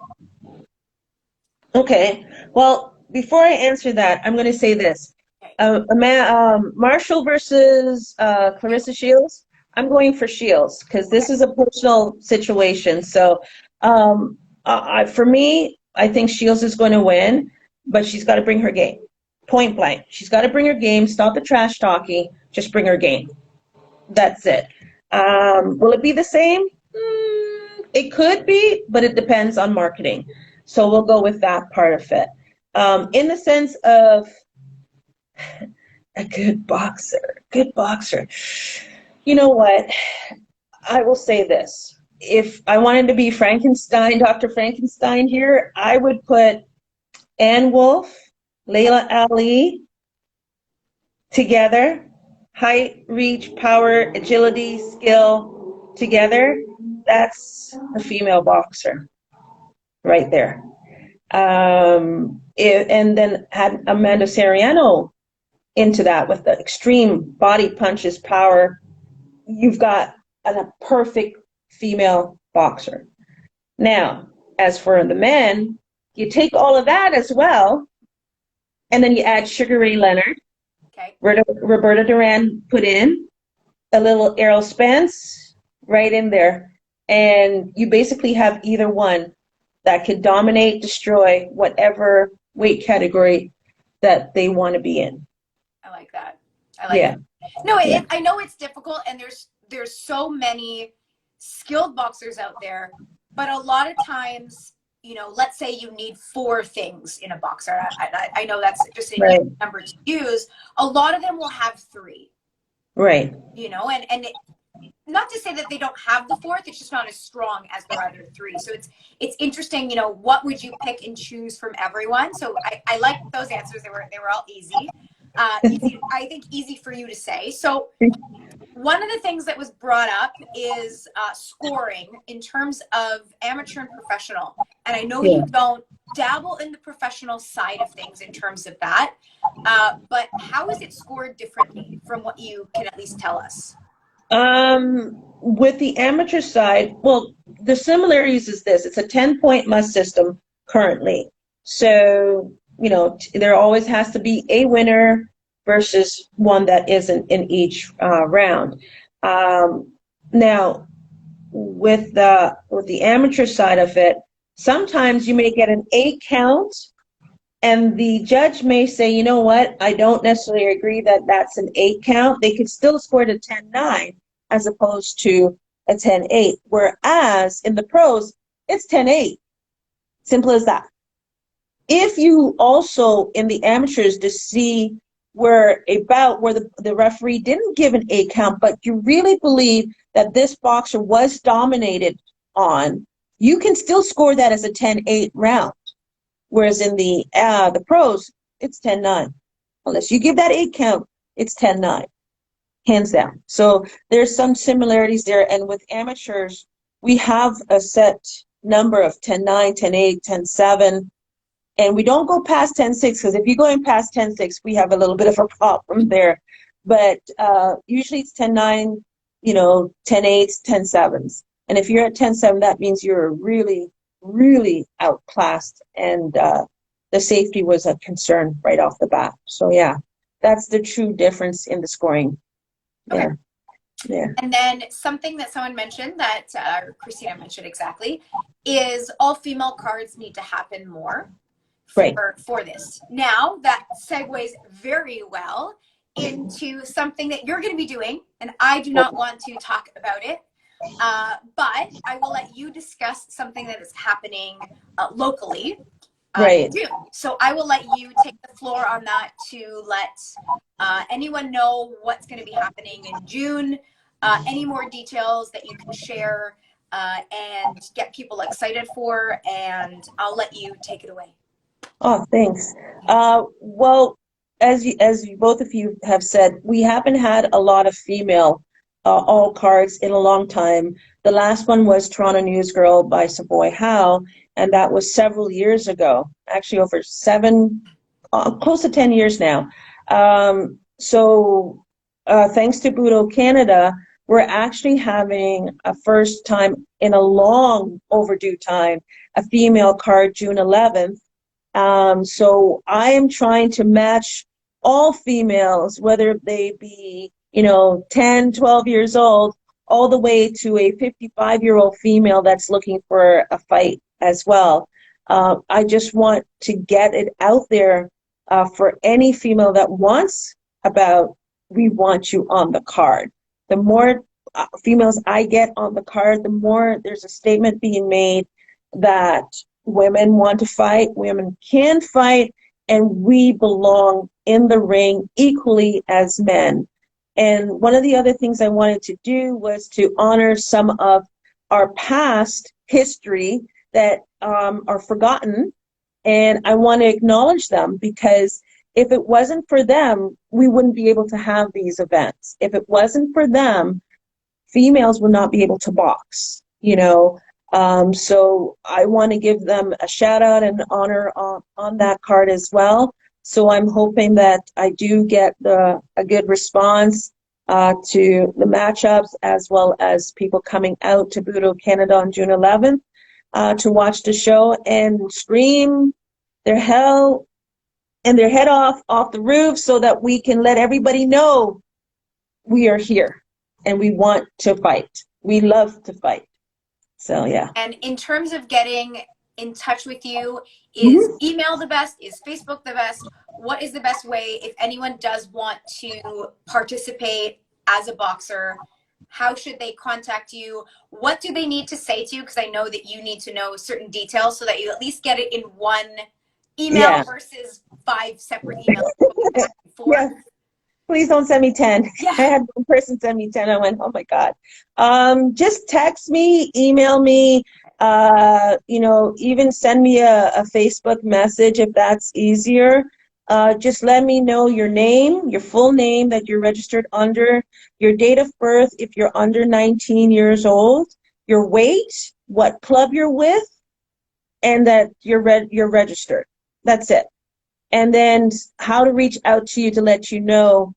Okay. Well, before I answer that, I'm going to say this. Marshall versus Clarissa Shields. I'm going for Shields because this is a personal situation. So for me, I think Shields is going to win, but she's got to bring her game. Point blank. She's got to bring her game. Stop the trash talking. Just bring her game. That's it. Will it be the same? It could be, but it depends on marketing. So we'll go with that part of it. In the sense of a good boxer. You know what? I will say this. If I wanted to be Frankenstein, Dr. Frankenstein here, I would put Ann Wolfe, Layla Ali together. Height, reach, power, agility, skill together. That's a female boxer right there. And then add Amanda Soriano into that with the extreme body punches, power. You've got a perfect female boxer. Now, as for the men, you take all of that as well, and then you add Sugar Ray Leonard, Okay. Roberta Duran put in a little Errol Spence right in there. And you basically have either one that could dominate, destroy whatever weight category that they want to be in. I like that. I like Yeah. that. No, Yeah. I know it's difficult, and there's so many skilled boxers out there, but a lot of times, you know, let's say you need 4 things in a boxer. I know that's just an Right. easy number to use. A lot of them will have 3, Right. you know, and not to say that they don't have the 4th, it's just not as strong as their other 3. So it's interesting, you know, what would you pick and choose from everyone? So I like those answers. They were all easy. Easy, I think easy for you to say. So one of the things that was brought up is scoring in terms of amateur and professional. And I know Yeah. you don't dabble in the professional side of things in terms of that, but how is it scored differently from what you can at least tell us? With the amateur side, well, the similarities is this: it's a 10-point must system currently. So, you know, there always has to be a winner versus one that isn't in each round. Now, with the amateur side of it, sometimes you may get an 8 count, and the judge may say, you know what, I don't necessarily agree that that's an 8 count. They could still score it a 10-9 as opposed to a 10-8. Whereas in the pros, it's 10-8. Simple as that. If you also, in the amateurs, to see where a bout where the referee didn't give an 8 count, but you really believe that this boxer was dominated on, you can still score that as a 10-8 round. Whereas in the pros, it's 10-9. Unless you give that 8 count, it's 10-9, hands down. So there's some similarities there. And with amateurs, we have a set number of 10-9, 10-8, 10-7. And we don't go past 10-6, because if you're going past 10-6, we have a little bit of a problem there. But usually it's 10-9, you know, 10-8s, 10-7s. And if you're at 10-7, that means you're really, really outclassed, and the safety was a concern right off the bat. So yeah, that's the true difference in the scoring. Okay. Yeah. Yeah. And then something that someone mentioned that Christina mentioned exactly is all female cards need to happen more Right. for this. Now that segues very well into something that you're going to be doing, and I do not want to talk about it, but I will let you discuss something that is happening locally Right. in June. So I will let you take the floor on that to let anyone know what's going to be happening in June, any more details that you can share and get people excited for, and I'll let you take it away. Oh, thanks. Well, as you both of you have said, we haven't had a lot of female all cards in a long time. The last one was Toronto News Girl by Savoy Howe, and that was several years ago, actually over 7, close to 10 years now. So thanks to Budo Canada, we're actually having a first time in a long overdue time, a female card June 11th. So I am trying to match all females, whether they be, you know, 10, 12 years old, all the way to a 55-year-old female that's looking for a fight as well. I just want to get it out there for any female that wants about, we want you on the card. The more females I get on the card, the more there's a statement being made that women want to fight, women can fight, and we belong in the ring equally as men. And one of the other things I wanted to do was to honor some of our past history that are forgotten, and I want to acknowledge them, because if it wasn't for them, we wouldn't be able to have these events. If it wasn't for them, females would not be able to box, you know. So I want to give them a shout out and honor on that card as well. So I'm hoping that I do get a good response to the matchups, as well as people coming out to Budo Canada on June 11th to watch the show and scream their hell and their head off the roof so that we can let everybody know we are here and we want to fight. We love to fight. So, yeah. And in terms of getting in touch with you, is Mhm. email the best? Is Facebook the best? What is the best way if anyone does want to participate as a boxer? How should they contact you? What do they need to say to you? Because I know that you need to know certain details so that you at least get it in one email Yeah. versus 5 separate emails going back and forth. Yeah. Please don't send me 10. Yeah. I had one person send me 10. I went, oh my God. Just text me, email me, even send me a Facebook message if that's easier. Just let me know your name, your full name that you're registered under, your date of birth if you're under 19 years old, your weight, what club you're with, and that you're registered. That's it. And then how to reach out to you to let you know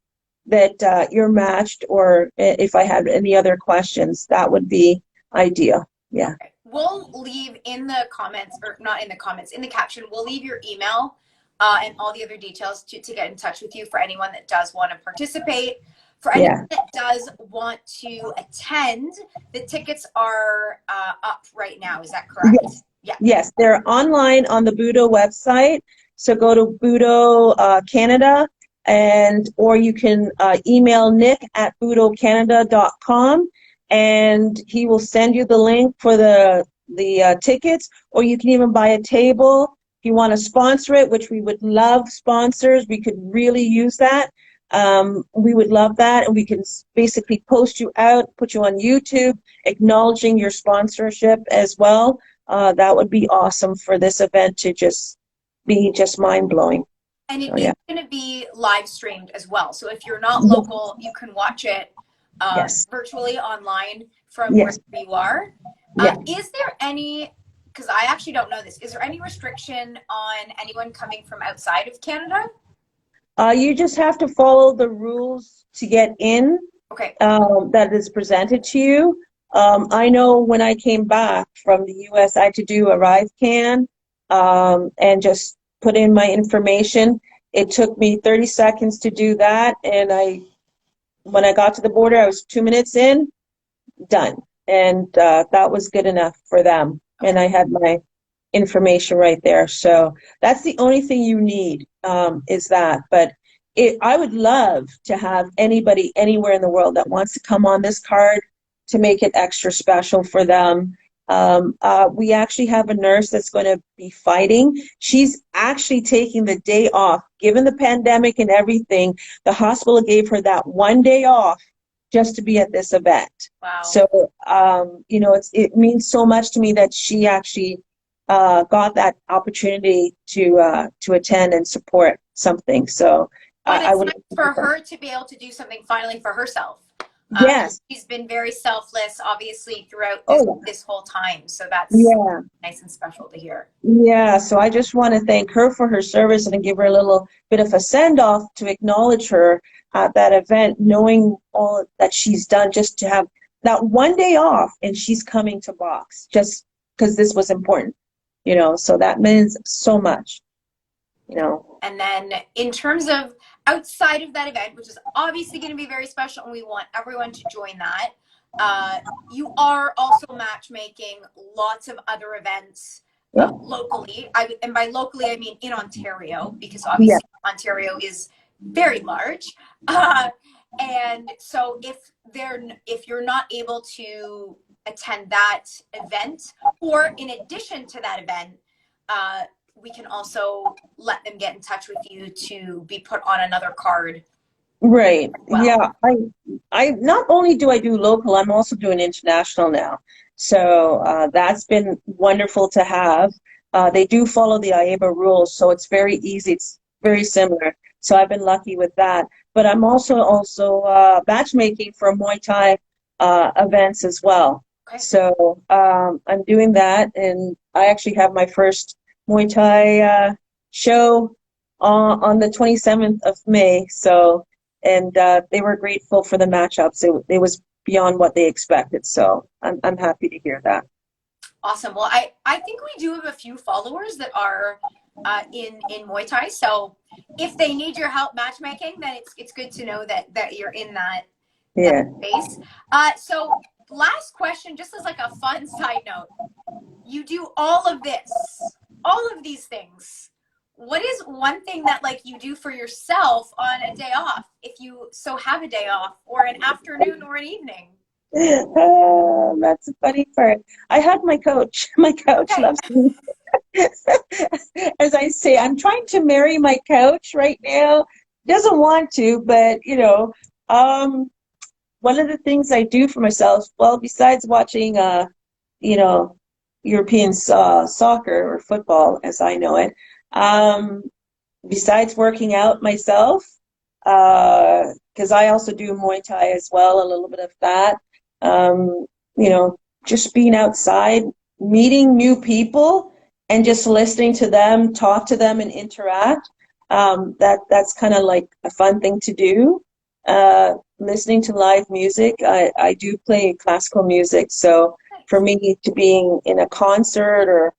that you're matched, or if I had any other questions, that would be ideal. Yeah. Okay. We'll leave in the comments, or not in the comments, in the caption, we'll leave your email and all the other details to get in touch with you for anyone that does want to participate. For anyone that does want to attend, the tickets are up right now. Is that correct? Yes. Yeah. Yes, they're online on the Budo website. So go to Budo Canada, or you can email Nick at budocanada.com, and he will send you the link for the tickets, or you can even buy a table if you want to sponsor it, which we would love sponsors. We could really use that. We would love that, and we can basically post you out, put you on YouTube, acknowledging your sponsorship as well. That would be awesome for this event to just be just mind-blowing. And it So, is yeah. going to be live streamed as well. So if you're not local, you can watch it Yes. virtually online from Yes. wherever you are. Yeah. Is there any, because I actually don't know this, is there any restriction on anyone coming from outside of Canada? You just have to follow the rules to get in. Okay. That is presented to you. I know when I came back from the U.S., I had to do a RiveCan and just put in my information. It took me 30 seconds to do that, and when I got to the border, I was 2 minutes in, done, and that was good enough for them. Okay. And I had my information right there. So that's the only thing you need, is that. But I would love to have anybody anywhere in the world that wants to come on this card to make it extra special for them. We actually have a nurse that's going to be fighting. She's actually taking the day off. Given the pandemic and everything, the hospital gave her that one day off just to be at this event. Wow. So, it means so much to me that she actually got that opportunity to attend and support something. So I would nice for her to be able to do something finally for herself. Yes. She's been very selfless, obviously, throughout this whole time. So that's nice and special to hear. Yeah. So I just want to thank her for her service and give her a little bit of a send-off to acknowledge her at that event, knowing all that she's done just to have that one day off, and she's coming to box just because this was important, so that means so much, And then in terms of outside of that event, which is obviously going to be very special, and we want everyone to join that, you are also matchmaking lots of other events locally. And by locally, I mean in Ontario, because obviously Ontario is very large. And so if you're not able to attend that event, or in addition to that event, we can also let them get in touch with you to be put on another card. Right. Well. Yeah. I not only do I do local, I'm also doing international now. So that's been wonderful to have. They do follow the IABA rules, so it's very easy. It's very similar. So I've been lucky with that. But I'm also matchmaking for Muay Thai events as well. Okay. So I'm doing that, and I actually have my first Muay Thai show on the 27th of May. So, and they were grateful for the matchups. It was beyond what they expected. So I'm happy to hear that. Awesome. Well, I think we do have a few followers that are in Muay Thai. So if they need your help matchmaking, then it's good to know that you're in that Yeah. space. So last question, just as like a fun side note, you do all of this, all of these things. What is one thing that like you do for yourself on a day off, if you so have a day off, or an afternoon or an evening? That's the funny part. I hug my coach. My coach Okay. loves me. As I say, I'm trying to marry my coach right now. Doesn't want to, but um, one of the things I do for myself, well, besides watching, you know, European soccer or football, as I know it, um, besides working out myself, because I also do Muay Thai as well, a little bit of that. Um, just being outside, meeting new people, and just listening to them, talk to them, and interact. That's kind of like a fun thing to do. Listening to live music. I do play classical music, so for Nice. me to being in a concert or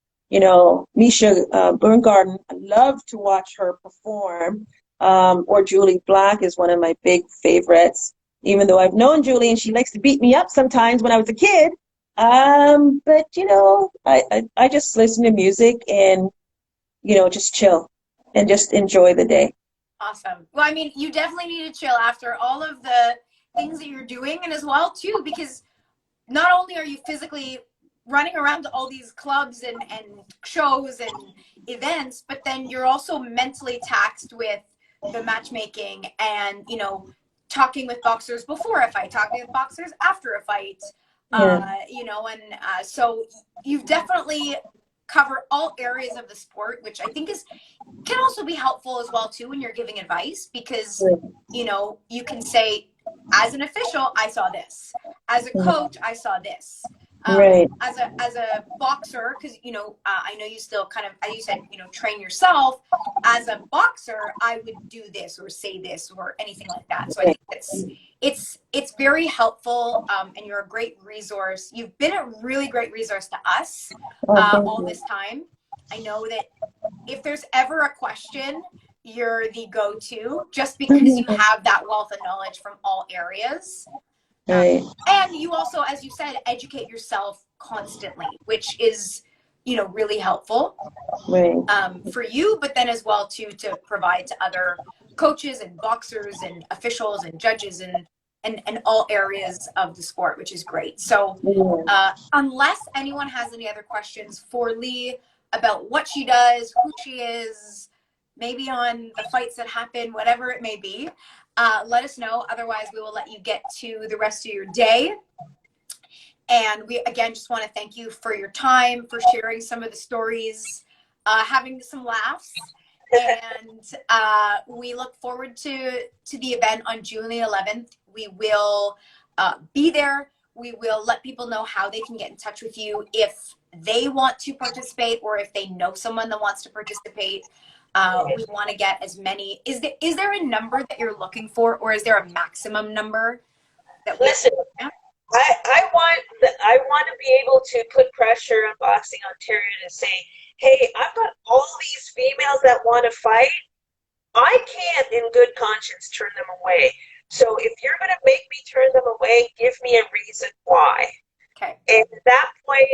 Misha Burngarden, I love to watch her perform. Or Julie Black is one of my big favorites, even though I've known Julie and she likes to beat me up sometimes when I was a kid. But I just listen to music and, just chill and just enjoy the day. Awesome. Well, I mean, you definitely need to chill after all of the things that you're doing, and as well too, because not only are you physically running around to all these clubs and shows and events, but then you're also mentally taxed with the matchmaking and, talking with boxers before a fight, talking with boxers after a fight, Yeah, so you've definitely covered all areas of the sport, which I think is can also be helpful as well too when you're giving advice, because you can say, as an official I saw this, as a coach I saw this, right. as a boxer, because I know you still kind of, as you said, train yourself. As a boxer I would do this or say this or anything like that. So I Right. think it's very helpful, and you're a great resource. You've been a really great resource to us Oh, thank all you. this time. I know that if there's ever a question, you're the go-to, just because you have that wealth of knowledge from all areas. Um, Right, and you also, as you said, educate yourself constantly, which is, really helpful right. for you, but then as well too to provide to other coaches and boxers and officials and judges and all areas of the sport, which is great. So Yeah. unless anyone has any other questions for Lee about what she does, who she is, maybe on the fights that happen, whatever it may be, let us know. Otherwise, we will let you get to the rest of your day. And we, again, just want to thank you for your time, for sharing some of the stories, having some laughs. And we look forward to the event on June the 11th. We will be there. We will let people know how they can get in touch with you if they want to participate or if they know someone that wants to participate. We want to get as many. Is there a number that you're looking for, or is there a maximum number that we? Listen, I want to be able to put pressure on Boxing Ontario to say, hey, I've got all these females that want to fight. I can't, in good conscience, turn them away. So if you're going to make me turn them away, give me a reason why. Okay. And at that point,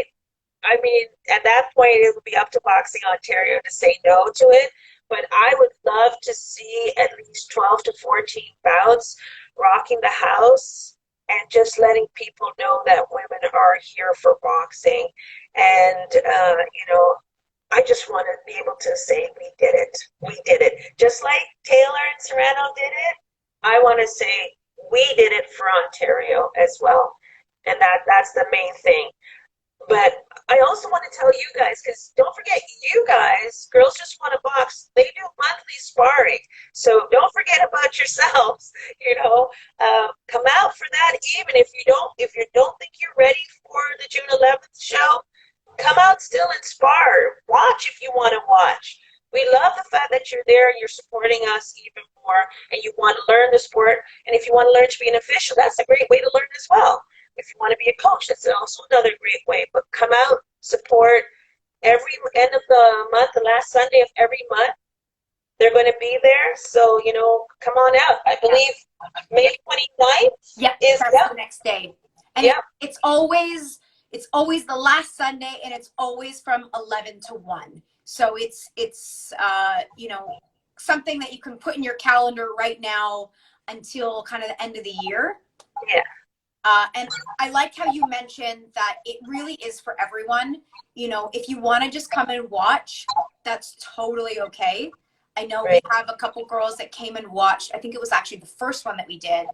it will be up to Boxing Ontario to say no to it. But I would love to see at least 12 to 14 bouts rocking the house and just letting people know that women are here for boxing. And, I just want to be able to say we did it. We did it. Just like Taylor and Serrano did it, I want to say we did it for Ontario as well. And that's the main thing. But I also want to tell you guys, because don't forget, you guys, Girls Just Want to Box, they do monthly sparring. So don't forget about yourselves. Come out for that. Even if you don't think you're ready for the June 11th show, come out still and spar. Watch if you want to watch. We love the fact that you're there and you're supporting us even more, and you want to learn the sport. And if you want to learn to be an official, that's a great way to learn as well. If you want to be a coach, that's also another great way. But come out support. Every end of the month, the last Sunday of every month, they're going to be there. So, come on out. I believe May 29th is that's the next day. And yeah. it's always the last Sunday, and it's always from 11 to 1. So it's something that you can put in your calendar right now until kind of the end of the year. Yeah. And I like how you mentioned that it really is for everyone. If you want to just come and watch, that's totally okay. I know we have a couple girls that came and watched. I think it was actually the first one that we did.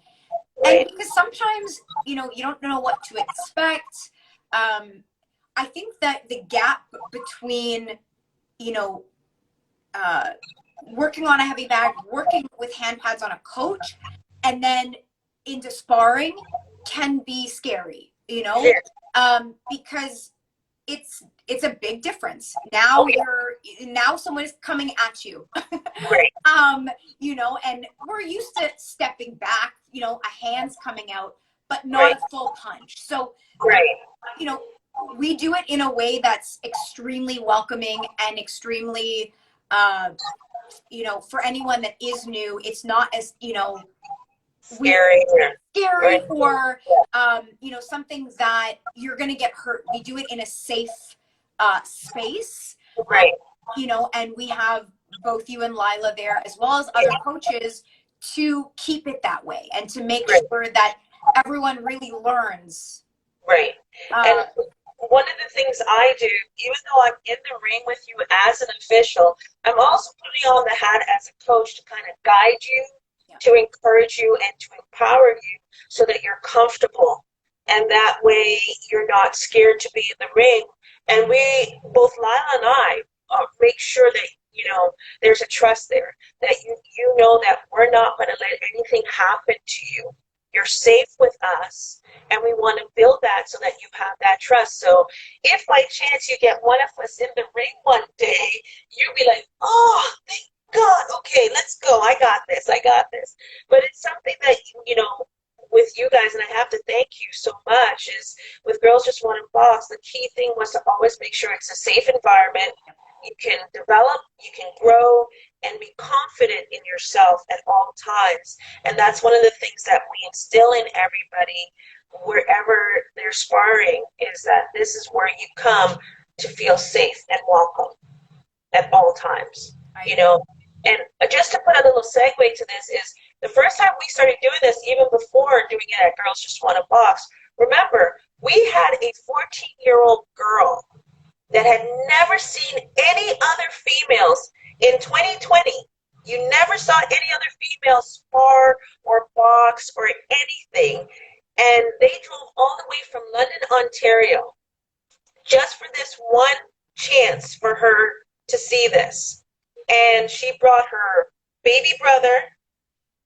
And because sometimes, you don't know what to expect. I think that the gap between, working on a heavy bag, working with hand pads on a coach, and then into sparring can be scary, because it's a big difference. Now now someone is coming at you, and we're used to stepping back, a hand's coming out, but not a full punch. So, we do it in a way that's extremely welcoming and extremely, for anyone that is new, it's not as, scary or, something that you're going to get hurt. We do it in a safe space. And we have both you and Lila there, as well as other coaches, to keep it that way and to make sure that everyone really learns. And one of the things I do, even though I'm in the ring with you as an official, I'm also putting on the hat as a coach to kind of guide you, to encourage you, and to empower you so that you're comfortable. And that way you're not scared to be in the ring. And we, both Lila and I, make sure that, there's a trust there, that you know that we're not going to let anything happen to you. You're safe with us, and we want to build that so that you have that trust. So if by chance you get one of us in the ring one day, you'll be like, oh, thank God, okay, let's go. I got this. But it's something that, with you guys, and I have to thank you so much, is with Girls Just Want to Box, the key thing was to always make sure it's a safe environment. You can develop, you can grow, and be confident in yourself at all times. And that's one of the things that we instill in everybody wherever they're sparring, is that this is where you come to feel safe and welcome at all times. And just to put a little segue to this, is the first time we started doing this, even before doing it at Girls Just Want to Box, remember, we had a 14-year-old girl that had never seen any other females in 2020. You never saw any other females spar or box or anything. And they drove all the way from London, Ontario, just for this one chance for her to see this. And she brought her baby brother,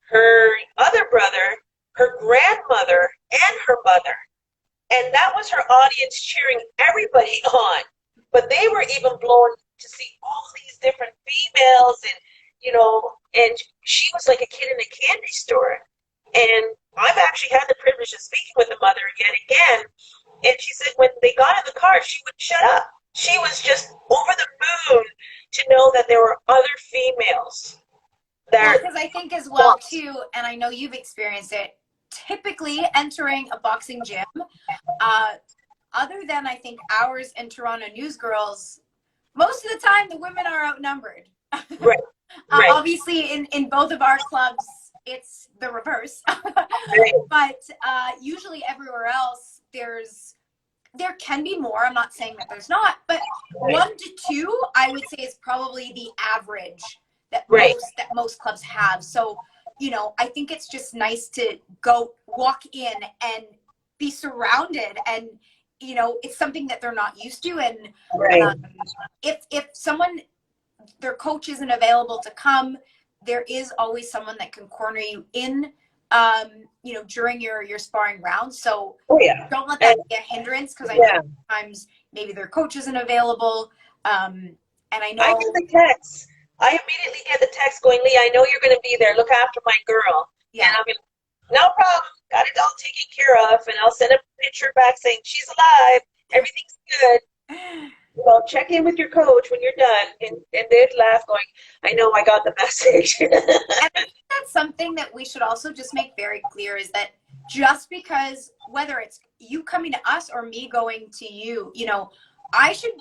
her other brother, her grandmother, and her mother. And that was her audience cheering everybody on. But they were even blown to see all these different females, and she was like a kid in a candy store. And I've actually had the privilege of speaking with the mother yet again. And she said when they got in the car, she wouldn't shut up. She was just over the moon to know that there were other females there. Because I think as well, too, and I know you've experienced it, typically entering a boxing gym, other than I think ours in Toronto Newsgirls, most of the time the women are outnumbered. Obviously in both of our clubs, it's the reverse. But usually everywhere else, there can be more. I'm not saying that there's not, but 1 to 2, I would say, is probably the average that most clubs have. So, I think it's just nice to go walk in and be surrounded, and it's something that they're not used to. And if someone, their coach isn't available to come, there is always someone that can corner you in, during your sparring rounds. So don't let that be a hindrance, because I know sometimes maybe their coach isn't available. And I know I get the text. I immediately get the text going, Lee, I know you're going to be there. Look after my girl. And I'm going, no problem. Got it all taken care of. And I'll send a picture back saying she's alive. Everything's good. Well, check in with your coach when you're done, and they'd laugh, going, "I know, I got the message." And I think that's something that we should also just make very clear is that just because whether it's you coming to us or me going to you, you know, I should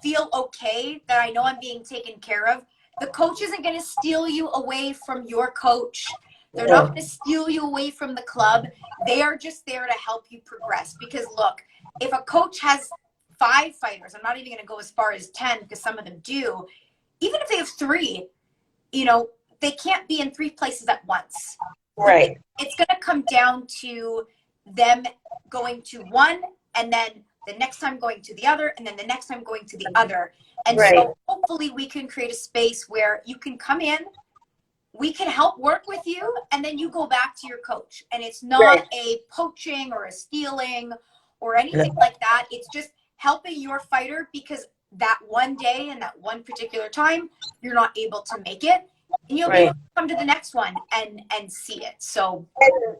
feel okay that I know I'm being taken care of. The coach isn't going to steal you away from your coach. They're not No. going to steal you away from the club. They are just there to help you progress. Because look, if a coach has 5 fighters, I'm not even going to go as far as 10 because some of them do. Even if they have 3, you know, they can't be in 3 places at once. Right. It's going to come down to them going to one and then the next time going to the other and then the next time going to the other. And Right. so hopefully we can create a space where you can come in, we can help work with you, and then you go back to your coach. And it's not Right. a poaching or a stealing or anything like that. It's just helping your fighter because that one day and that one particular time you're not able to make it, and you'll be able Right. to come to the next one and see it. So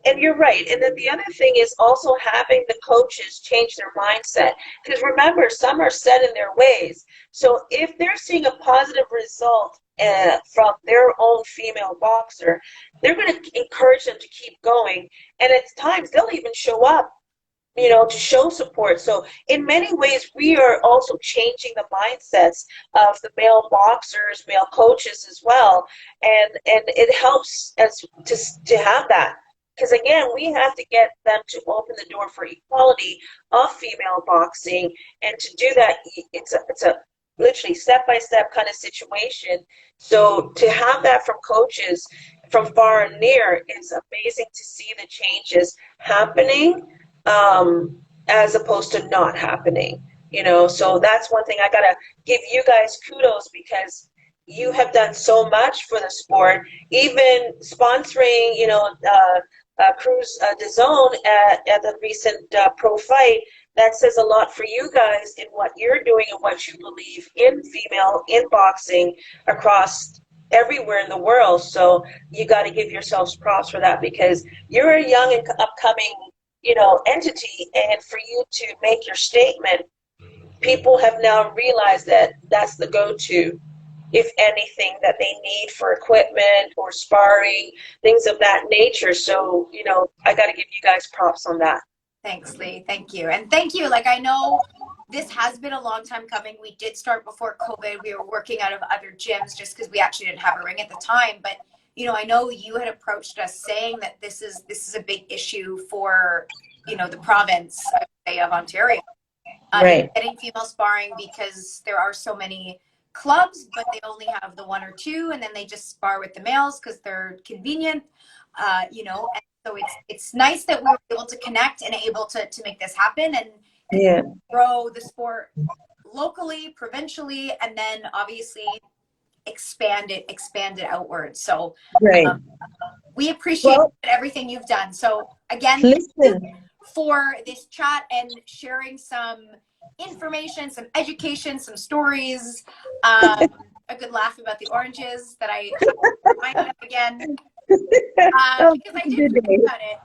And you're right. And then the other thing is also having the coaches change their mindset. Because remember, some are set in their ways. So if they're seeing a positive result from their own female boxer, they're going to encourage them to keep going. And at times, they'll even show up, to show support. So in many ways, we are also changing the mindsets of the male boxers, male coaches as well. And it helps us to have that. Because again, we have to get them to open the door for equality of female boxing. And to do that, it's a literally step-by-step kind of situation. So to have that from coaches from far and near, it's amazing to see the changes happening, as opposed to not happening. So that's one thing I gotta give you guys kudos, because you have done so much for the sport, even sponsoring, Cruz DAZN at the recent pro fight. That says a lot for you guys in what you're doing and what you believe in female in boxing across everywhere in the world. So you got to give yourselves props for that, because you're a young and upcoming, entity, and for you to make your statement, people have now realized that that's the go-to, if anything, that they need for equipment or sparring, things of that nature. So, I got to give you guys props on that. thanks, Lee. Thank you. And thank you. Like, I know this has been a long time coming. We did start before COVID. We were working out of other gyms just because we actually didn't have a ring at the time. But, I know you had approached us saying that this is a big issue for, the province, I would say, of Ontario. Right. Getting female sparring, because there are so many clubs, but they only have the 1 or 2, and then they just spar with the males because they're convenient, and so it's nice that we were able to connect and able to make this happen and Yeah. grow the sport locally, provincially, and then obviously expand it outwards. So Right. we appreciate Well, everything you've done. So again, thank you listen. for this chat and sharing some information, some education, some stories, a good laugh about the oranges that I have to remind of again, Oh, because I did good forget day. about it.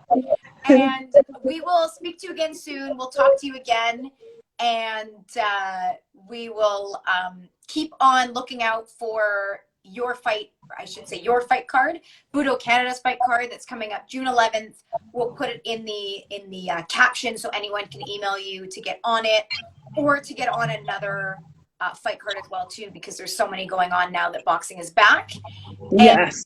And we will speak to you again soon. We'll talk to you again, and we will keep on looking out for your fight, or I should say your fight card, Budo Canada's fight card that's coming up June 11th. We'll put it in the caption so anyone can email you to get on it, or to get on another fight card as well too, because there's so many going on now that boxing is back. Yes.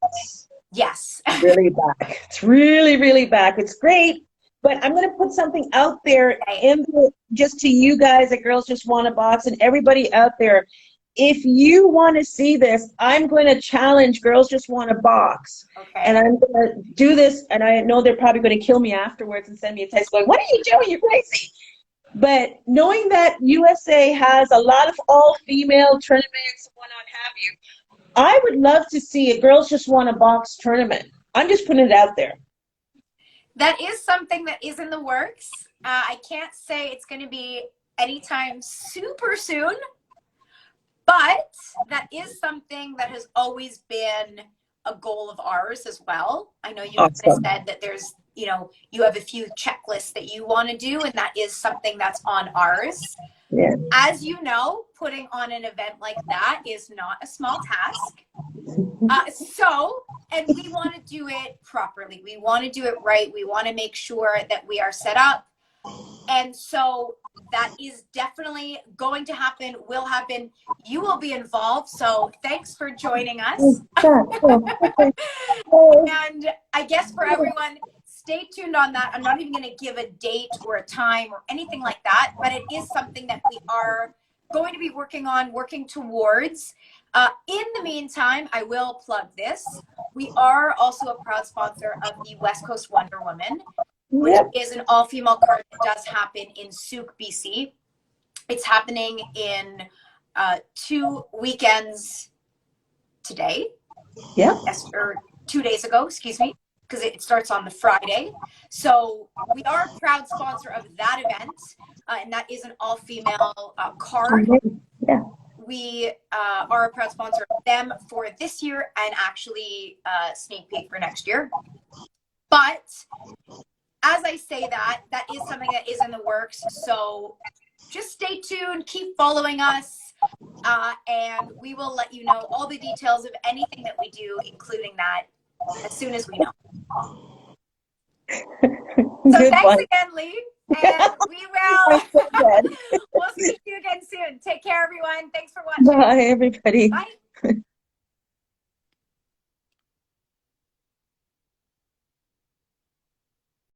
Yes. Really back. It's really, really back. It's great. But I'm going to put something out there just to you guys at Girls Just Want to Box, and everybody out there. If you want to see this, I'm going to challenge Girls Just Want to Box. Okay. And I'm going to do this, and I know they're probably going to kill me afterwards and send me a text going, "What are you doing? You're crazy." But knowing that USA has a lot of all-female tournaments and whatnot have you, I would love to see a Girls Just Want to Box tournament. I'm just putting it out there. That is something that is in the works. I can't say it's going to be anytime super soon, but that is something that has always been a goal of ours as well. I know you Awesome. said that there's, you have a few checklists that you want to do, and that is something that's on ours. Yeah. As you know, putting on an event like that is not a small task. And we want to do it properly. We want to do it right. We want to make sure that we are set up. And so that is definitely going to happen, will happen. You will be involved. So thanks for joining us. And I guess for everyone, stay tuned on that. I'm not even going to give a date or a time or anything like that, but it is something that we are going to be working towards. In the meantime, I will plug this. We are also a proud sponsor of the West Coast Wonder Woman, which is an all-female card that does happen in Souk, BC. It's happening in 2 weekends today. Yeah. Yes, or 2 days ago, excuse me, because it starts on the Friday. So we are a proud sponsor of that event, and that is an all-female card. Yeah. We are a proud sponsor of them for this year and actually sneak peek for next year. But as I say that, that is something that is in the works. So just stay tuned, keep following us, and we will let you know all the details of anything that we do, including that, as soon as we know. So thanks again, Lee. And we will we'll see you again soon. Take care, everyone. Thanks for watching. Bye, everybody. Bye.